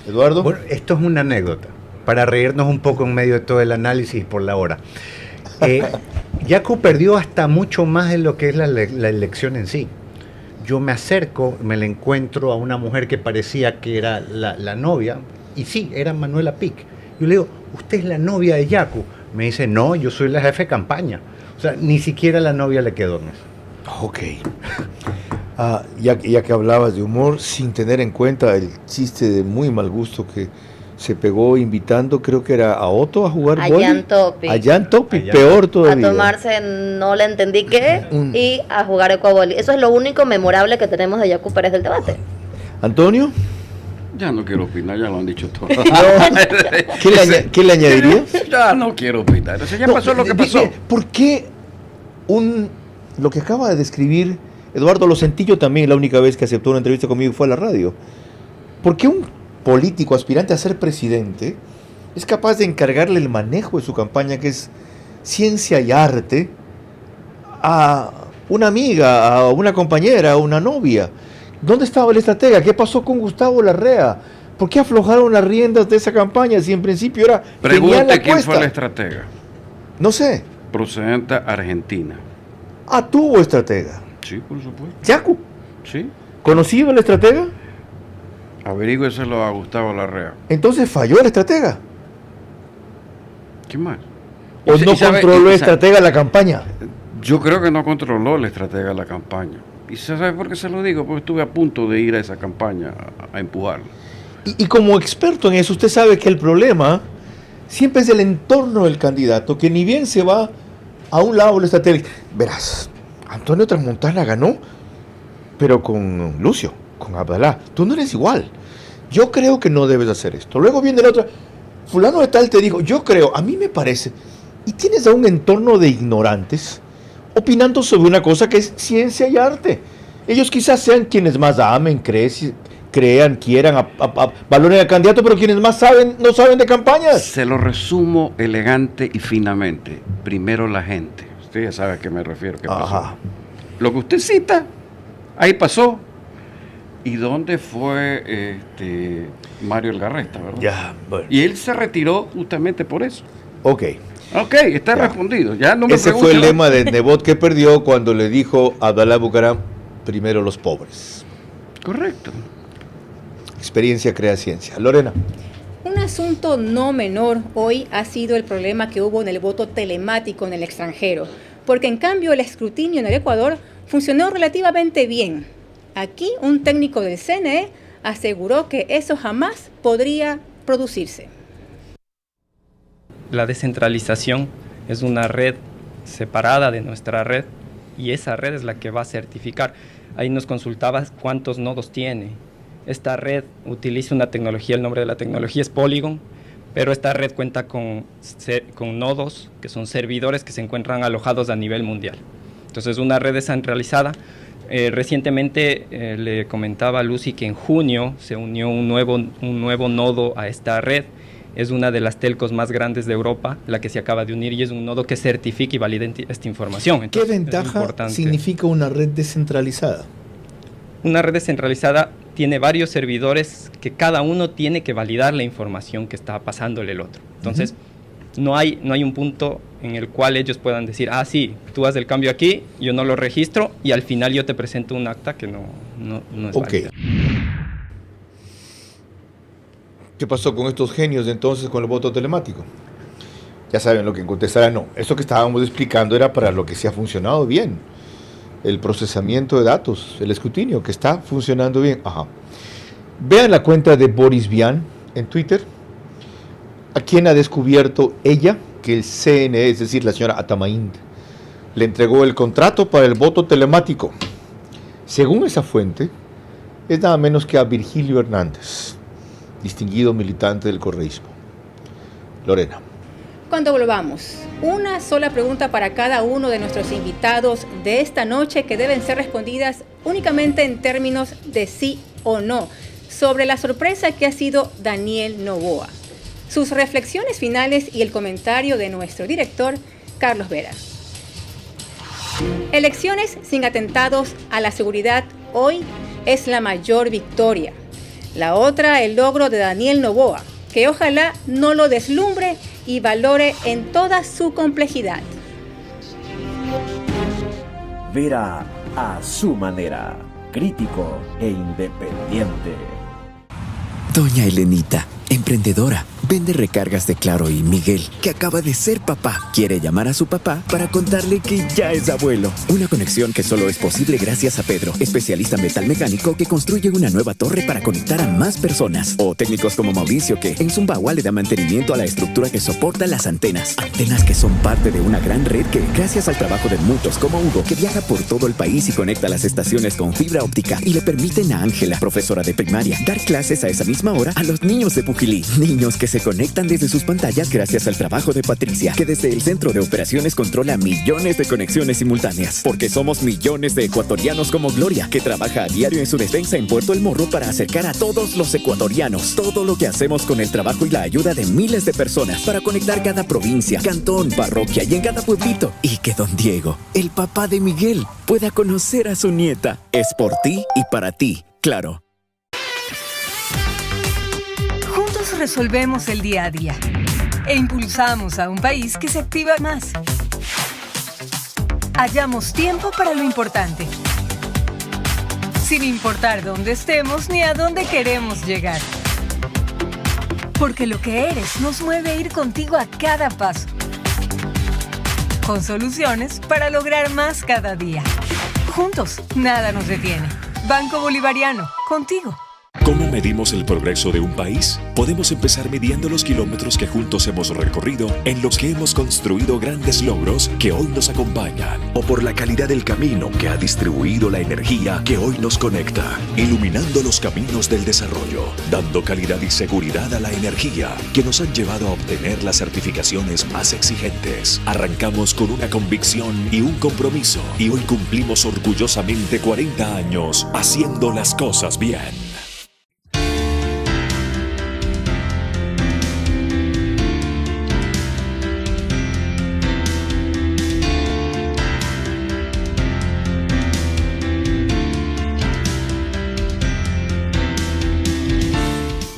Eduardo. Bueno, esto es una anécdota, para reírnos un poco en medio de todo el análisis por la hora. Yaku perdió hasta mucho más de lo que es la elección en sí. Yo me acerco, me la encuentro a una mujer que parecía que era la novia, y sí, era Manuela Pic. Yo le digo, ¿usted es la novia de Yaku? Me dice, no, yo soy la jefe de campaña. O sea, ni siquiera la novia le quedó. Ok. Ya que hablabas de humor, sin tener en cuenta el chiste de muy mal gusto que se pegó invitando, creo que era a Otto a jugar a vóley. A Jan Topic, peor todavía. A tomarse, no le entendí qué, y a jugar ecuavoli. Eso es lo único memorable que tenemos de Yaku Pérez del debate. ¿Antonio? Ya no quiero opinar, ya lo han dicho todo. ¿Qué le añadiría? Ya no quiero opinar, o sea, ya pasó lo que pasó. ¿Por qué lo que acaba de describir Eduardo, lo sentí yo también la única vez que aceptó una entrevista conmigo fue a la radio? ¿Por qué un político aspirante a ser presidente es capaz de encargarle el manejo de su campaña, que es ciencia y arte a una amiga, a una compañera, a una novia. ¿Dónde estaba el estratega? ¿Qué pasó con Gustavo Larrea? ¿Por qué aflojaron las riendas de esa campaña si en principio era... Pregunte quién fue el estratega. No sé. Procedente Argentina. Ah, tuvo estratega. Sí, por supuesto. ¿Yacu? Sí. ¿Conocido el estratega? Averígüeselo a Gustavo Larrea. Entonces falló el estratega. ¿Qué más? ¿O no controló el estratega la campaña? Yo creo que no controló el estratega la campaña. ¿Y se sabe por qué se lo digo? Porque estuve a punto de ir a esa campaña a empujarla. Y como experto en eso, usted sabe que el problema siempre es el entorno del candidato, que ni bien se va a un lado el estratega. Verás, Antonio Tramontana ganó, pero con Lucio, con Abdalá. Tú no eres igual. Yo creo que no debes hacer esto. Luego viene la otra. Fulano de tal te dijo, yo creo, a mí me parece. Y tienes a un entorno de ignorantes opinando sobre una cosa que es ciencia y arte. Ellos quizás sean quienes más amen, crean, quieran, valoren al candidato, pero quienes más saben, no saben de campañas. Se lo resumo elegante y finamente. Primero la gente. Usted ya sabe a qué me refiero. ¿Qué pasó? Lo que usted cita, ahí pasó. ¿Y dónde fue Mario Elgarreta, verdad? Ya, bueno. Y él se retiró justamente por eso. Ok, está respondido. Ya no me ese fue el lema de Nebot que perdió cuando le dijo a Abdalá Bucaram, primero los pobres. Correcto. Experiencia crea ciencia. Lorena. Un asunto no menor hoy ha sido el problema que hubo en el voto telemático en el extranjero, porque en cambio el escrutinio en el Ecuador funcionó relativamente bien. Aquí un técnico del CNE aseguró que eso jamás podría producirse. La descentralización es una red separada de nuestra red y esa red es la que va a certificar. Ahí nos consultabas cuántos nodos tiene. Esta red utiliza una tecnología, el nombre de la tecnología es Polygon, pero esta red cuenta con nodos que son servidores que se encuentran alojados a nivel mundial. Entonces es una red descentralizada. Recientemente le comentaba a Lucy que en junio se unió un nuevo nodo a esta red. Es una de las telcos más grandes de Europa, la que se acaba de unir, y es un nodo que certifica y valida esta información. Entonces, ¿qué ventaja significa una red descentralizada? Una red descentralizada tiene varios servidores que cada uno tiene que validar la información que está pasándole el otro. Entonces, no hay un punto en el cual ellos puedan decir, sí, tú haz el cambio aquí, yo no lo registro, y al final yo te presento un acta que no es válida. ¿Qué pasó con estos genios entonces con el voto telemático? Ya saben lo que contestarán. No, esto que estábamos explicando era para lo que sí ha funcionado bien. El procesamiento de datos, el escrutinio, que está funcionando bien. Vean la cuenta de Boris Vian en Twitter, a quien ha descubierto ella que el CNE, es decir, la señora Atamaín, le entregó el contrato para el voto telemático. Según esa fuente, es nada menos que a Virgilio Hernández, distinguido militante del correísmo. Lorena. Cuando volvamos, una sola pregunta para cada uno de nuestros invitados de esta noche que deben ser respondidas únicamente en términos de sí o no, sobre la sorpresa que ha sido Daniel Noboa. Sus reflexiones finales y el comentario de nuestro director, Carlos Vera. Elecciones sin atentados a la seguridad hoy es la mayor victoria. La otra, el logro de Daniel Noboa, que ojalá no lo deslumbre y valore en toda su complejidad. Vera a su manera, crítico e independiente. Doña Elenita, emprendedora, vende recargas de Claro y Miguel, que acaba de ser papá. Quiere llamar a su papá para contarle que ya es abuelo. Una conexión que solo es posible gracias a Pedro, especialista en metal mecánico que construye una nueva torre para conectar a más personas. O técnicos como Mauricio que en Zumbagua le da mantenimiento a la estructura que soporta las antenas. Antenas que son parte de una gran red que, gracias al trabajo de muchos como Hugo, que viaja por todo el país y conecta las estaciones con fibra óptica y le permiten a Ángela, profesora de primaria, dar clases a esa misma hora a los niños de Pujato. Núcleo, niños que se conectan desde sus pantallas gracias al trabajo de Patricia, que desde el centro de operaciones controla millones de conexiones simultáneas. Porque somos millones de ecuatorianos como Gloria, que trabaja a diario en su despensa en Puerto El Morro para acercar a todos los ecuatorianos. Todo lo que hacemos con el trabajo y la ayuda de miles de personas para conectar cada provincia, cantón, parroquia y en cada pueblito. Y que don Diego, el papá de Miguel, pueda conocer a su nieta. Es por ti y para ti, Claro. Juntos resolvemos el día a día e impulsamos a un país que se activa más. Hallamos tiempo para lo importante, sin importar dónde estemos ni a dónde queremos llegar. Porque lo que eres nos mueve a ir contigo a cada paso, con soluciones para lograr más cada día. Juntos, nada nos detiene. Banco Bolivariano, contigo. ¿Cómo medimos el progreso de un país? Podemos empezar midiendo los kilómetros que juntos hemos recorrido, en los que hemos construido grandes logros que hoy nos acompañan, o por la calidad del camino que ha distribuido la energía que hoy nos conecta, iluminando los caminos del desarrollo, dando calidad y seguridad a la energía que nos han llevado a obtener las certificaciones más exigentes. Arrancamos con una convicción y un compromiso, y hoy cumplimos orgullosamente 40 años haciendo las cosas bien.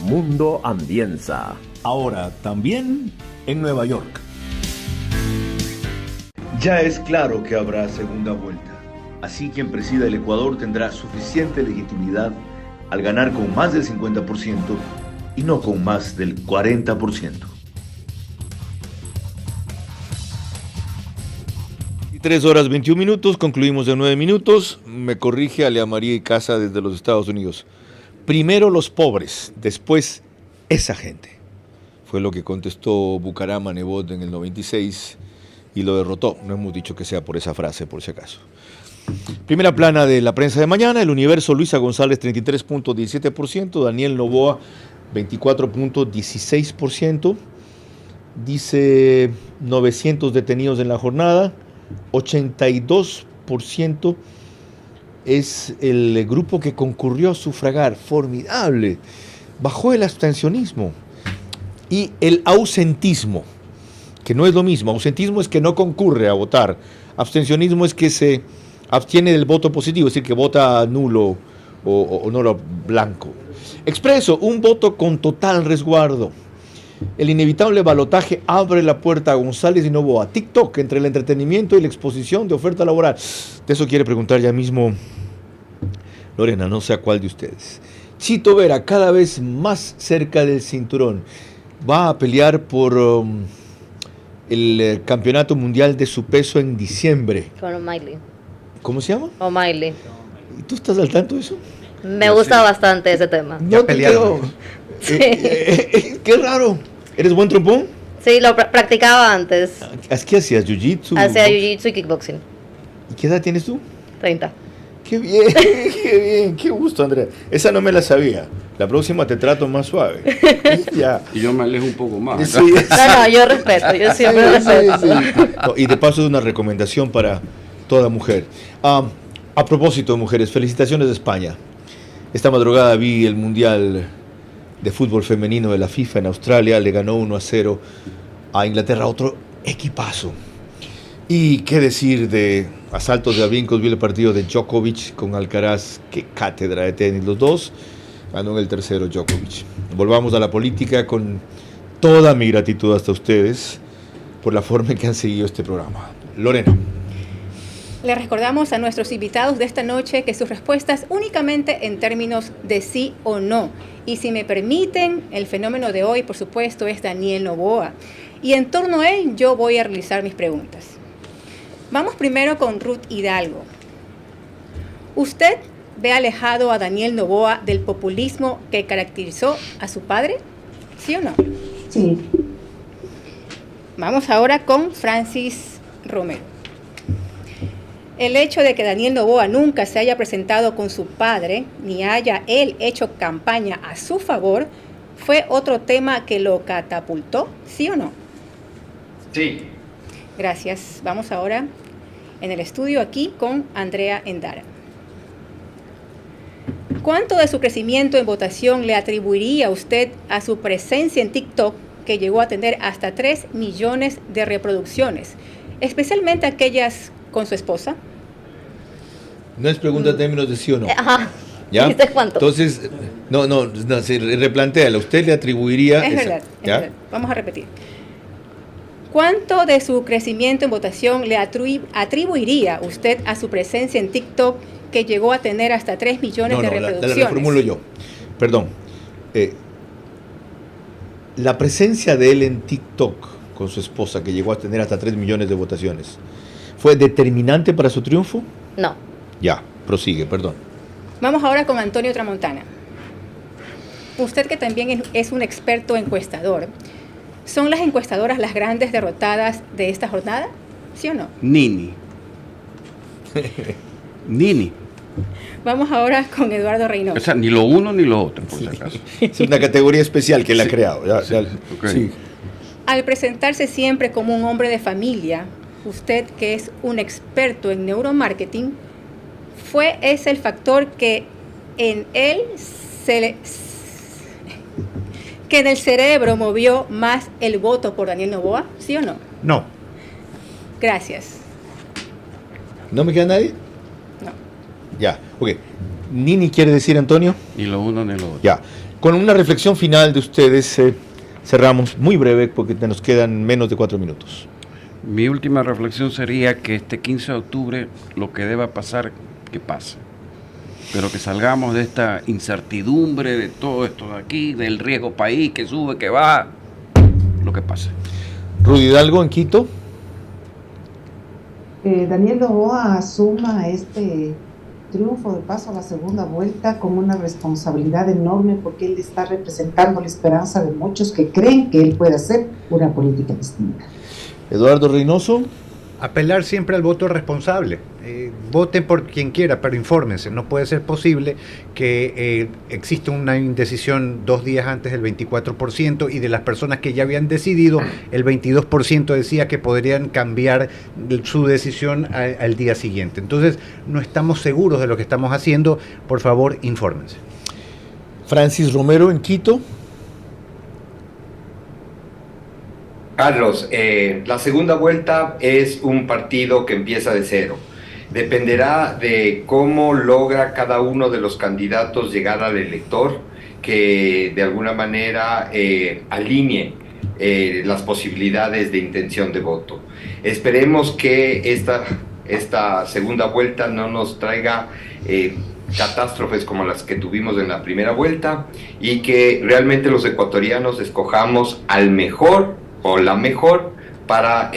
Mundo Ambienza. Ahora también en Nueva York. Ya es claro que habrá segunda vuelta. Así quien presida el Ecuador tendrá suficiente legitimidad al ganar con más del 50% y no con más del 40%. 3 horas 21 minutos, concluimos en 9 minutos. Me corrige Alea María y Casa desde los Estados Unidos. Primero los pobres, después esa gente. Fue lo que contestó Bucaram a Nebot en el 96 y lo derrotó. No hemos dicho que sea por esa frase, por si acaso. Primera plana de la prensa de mañana. El Universo, Luisa González, 33.17%. Daniel Noboa, 24.16%. Dice 900 detenidos en la jornada. 82% es el grupo que concurrió a sufragar. Formidable. Bajó el abstencionismo y el ausentismo, que no es lo mismo. Ausentismo es que no concurre a votar. Abstencionismo es que se abstiene del voto positivo, es decir, que vota nulo o nulo blanco. Expreso, un voto con total resguardo. El inevitable balotaje abre la puerta a González y Noboa. TikTok, entre el entretenimiento y la exposición de oferta laboral. De eso quiere preguntar ya mismo Lorena, no sé a cuál de ustedes. Chito Vera, cada vez más cerca del cinturón. Va a pelear por el campeonato mundial de su peso en diciembre. Con O'Malley. ¿Cómo se llama? O'Malley. ¿Y tú estás al tanto de eso? Me gusta bastante ese tema. No te creo. Sí. Qué raro. ¿Eres buen trompón? Sí, lo practicaba antes. ¿Qué hacías? ¿Jiu-jitsu? Hacía jiu-jitsu y kickboxing. ¿Y qué edad tienes tú? 30. Qué bien, qué bien, qué gusto, Andrea. Esa no me la sabía. La próxima te trato más suave. Ya. Y yo me alejo un poco más. Sí, No, yo respeto, yo siempre respeto. Sí. No, y de paso es una recomendación para toda mujer. A propósito de mujeres, felicitaciones de España. Esta madrugada vi el Mundial de Fútbol Femenino de la FIFA en Australia. Le ganó 1-0 a Inglaterra, otro equipazo. Y qué decir de asaltos de abrincos. Vi el partido de Djokovic con Alcaraz. Qué cátedra de tenis los dos. Ganó en el tercero Djokovic. Volvamos a la política con toda mi gratitud hasta ustedes por la forma en que han seguido este programa. Lorena. Le recordamos a nuestros invitados de esta noche que sus respuestas únicamente en términos de sí o no. Y si me permiten, el fenómeno de hoy, por supuesto, es Daniel Noboa. Y en torno a él yo voy a realizar mis preguntas. Vamos primero con Ruth Hidalgo. ¿Usted ve alejado a Daniel Noboa del populismo que caracterizó a su padre? ¿Sí o no? Sí. Vamos ahora con Francis Romero. El hecho de que Daniel Noboa nunca se haya presentado con su padre, ni haya él hecho campaña a su favor, ¿Fue otro tema que lo catapultó? ¿Sí o no? Sí. Gracias. Vamos ahora en el estudio aquí con Andrea Endara. ¿Cuánto de su crecimiento en votación le atribuiría usted a su presencia en TikTok, que llegó a tener hasta 3 millones de reproducciones, especialmente aquellas con su esposa? No es pregunta en términos de sí o no. Ajá. ¿Ya? ¿Dijiste cuánto? Entonces, no, se replantea. ¿Usted le atribuiría? Es verdad, es verdad. Vamos a repetir. ¿Cuánto de su crecimiento en votación le atribuiría usted a su presencia en TikTok, que llegó a tener hasta 3 millones de reproducciones? La reformulo yo. Perdón. La presencia de él en TikTok con su esposa, que llegó a tener hasta 3 millones de votaciones, ¿fue determinante para su triunfo? No. Ya, prosigue, perdón. Vamos ahora con Antonio Tramontana. Usted, que también es un experto encuestador, ¿son las encuestadoras las grandes derrotadas de esta jornada? ¿Sí o no? Nini. Nini. Vamos ahora con Eduardo Reynoso. O sea, ni lo uno ni lo otro, por si acaso. Es una categoría especial que él ha creado. Okay. Sí. Al presentarse siempre como un hombre de familia, usted, que es un experto en neuromarketing, ¿fue ese el factor que en él que en el cerebro movió más el voto por Daniel Noboa? ¿Sí o no? No. Gracias. ¿No me queda nadie? No. Ya, ok. ¿Nini quiere decir, Antonio? Ni lo uno ni lo otro. Ya. Con una reflexión final de ustedes, cerramos muy breve porque nos quedan menos de 4 minutos. Mi última reflexión sería que este 15 de octubre lo que deba pasar, que pase. Pero que salgamos de esta incertidumbre, de todo esto de aquí, del riesgo país, que sube, que baja, lo que pase. Rudy Hidalgo en Quito. Daniel Noboa asuma este triunfo de paso a la segunda vuelta con una responsabilidad enorme, porque él está representando la esperanza de muchos que creen que él puede hacer una política distinta. Eduardo Reynoso. Apelar siempre al voto responsable. Voten por quien quiera, pero infórmense. No puede ser posible que exista una indecisión 2 días antes del 24%, y de las personas que ya habían decidido, el 22% decía que podrían cambiar su decisión al día siguiente. Entonces, no estamos seguros de lo que estamos haciendo. Por favor, infórmense. Francis Romero en Quito. Carlos, la segunda vuelta es un partido que empieza de cero. Dependerá de cómo logra cada uno de los candidatos llegar al elector, que de alguna manera alinee las posibilidades de intención de voto. Esperemos que esta segunda vuelta no nos traiga catástrofes como las que tuvimos en la primera vuelta, y que realmente los ecuatorianos escojamos al mejor o la mejor para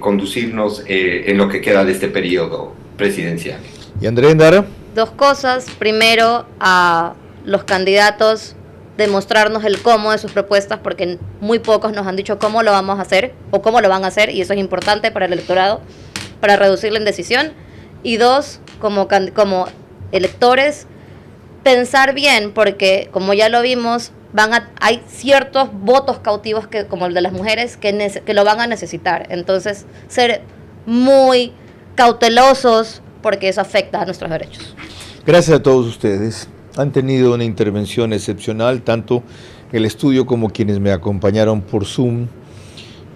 conducirnos en lo que queda de este periodo presidencial. ¿Y Andrea Endara? 2 cosas. Primero, a los candidatos demostrarnos el cómo de sus propuestas, porque muy pocos nos han dicho cómo lo vamos a hacer o cómo lo van a hacer, y eso es importante para el electorado, para reducir la indecisión. Y 2, como electores, pensar bien, porque como ya lo vimos, hay ciertos votos cautivos, como el de las mujeres, que lo van a necesitar. Entonces, ser muy cautelosos, porque eso afecta a nuestros derechos. Gracias a todos ustedes. Han tenido una intervención excepcional, tanto el estudio como quienes me acompañaron por Zoom,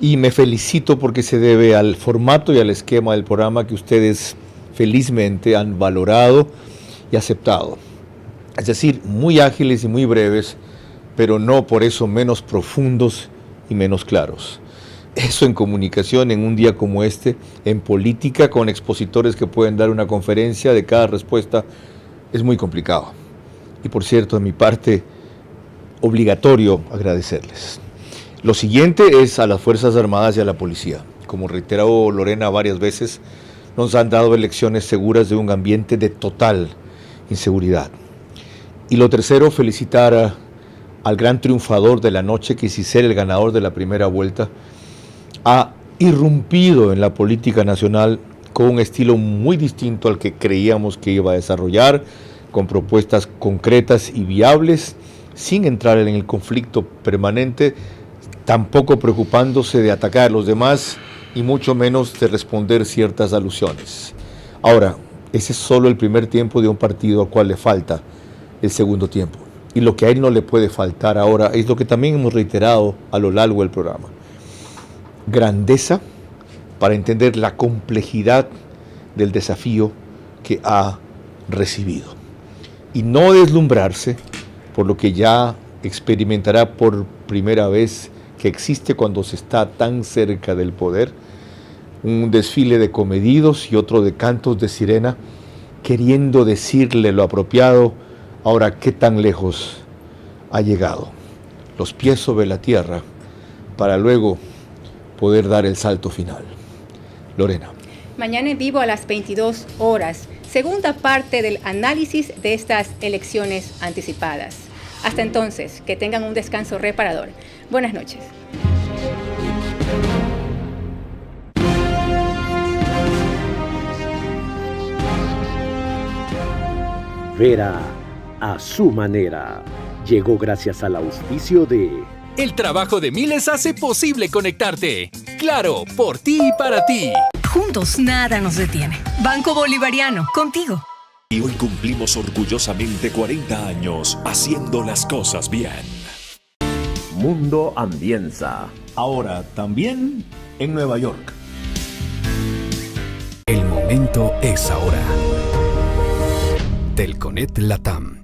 y me felicito porque se debe al formato y al esquema del programa que ustedes felizmente han valorado y aceptado. Es decir, muy ágiles y muy breves, pero no por eso menos profundos y menos claros. Eso en comunicación, en un día como este, en política, con expositores que pueden dar una conferencia de cada respuesta, es muy complicado. Y por cierto, de mi parte, obligatorio agradecerles. Lo siguiente es a las Fuerzas Armadas y a la Policía. Como reiteró Lorena varias veces, nos han dado elecciones seguras de un ambiente de total inseguridad. Y lo tercero, felicitar al gran triunfador de la noche, que si ser el ganador de la primera vuelta, ha irrumpido en la política nacional con un estilo muy distinto al que creíamos que iba a desarrollar, con propuestas concretas y viables, sin entrar en el conflicto permanente, tampoco preocupándose de atacar a los demás y mucho menos de responder ciertas alusiones. Ahora, ese es solo el primer tiempo de un partido al cual le falta el segundo tiempo. Y lo que a él no le puede faltar ahora es lo que también hemos reiterado a lo largo del programa. Grandeza para entender la complejidad del desafío que ha recibido. Y no deslumbrarse por lo que ya experimentará por primera vez que existe cuando se está tan cerca del poder. Un desfile de comedidos y otro de cantos de sirena, queriendo decirle lo apropiado. Ahora, ¿qué tan lejos ha llegado? Los pies sobre la tierra para luego poder dar el salto final. Lorena. Mañana en vivo a las 22 horas, segunda parte del análisis de estas elecciones anticipadas. Hasta entonces, que tengan un descanso reparador. Buenas noches. Vera a su manera. Llegó gracias al auspicio de... El trabajo de miles hace posible conectarte. Claro, por ti y para ti. Juntos nada nos detiene. Banco Bolivariano, contigo. Y hoy cumplimos orgullosamente 40 años haciendo las cosas bien. Mundo Ambienza. Ahora también en Nueva York. El momento es ahora. Telconet Latam.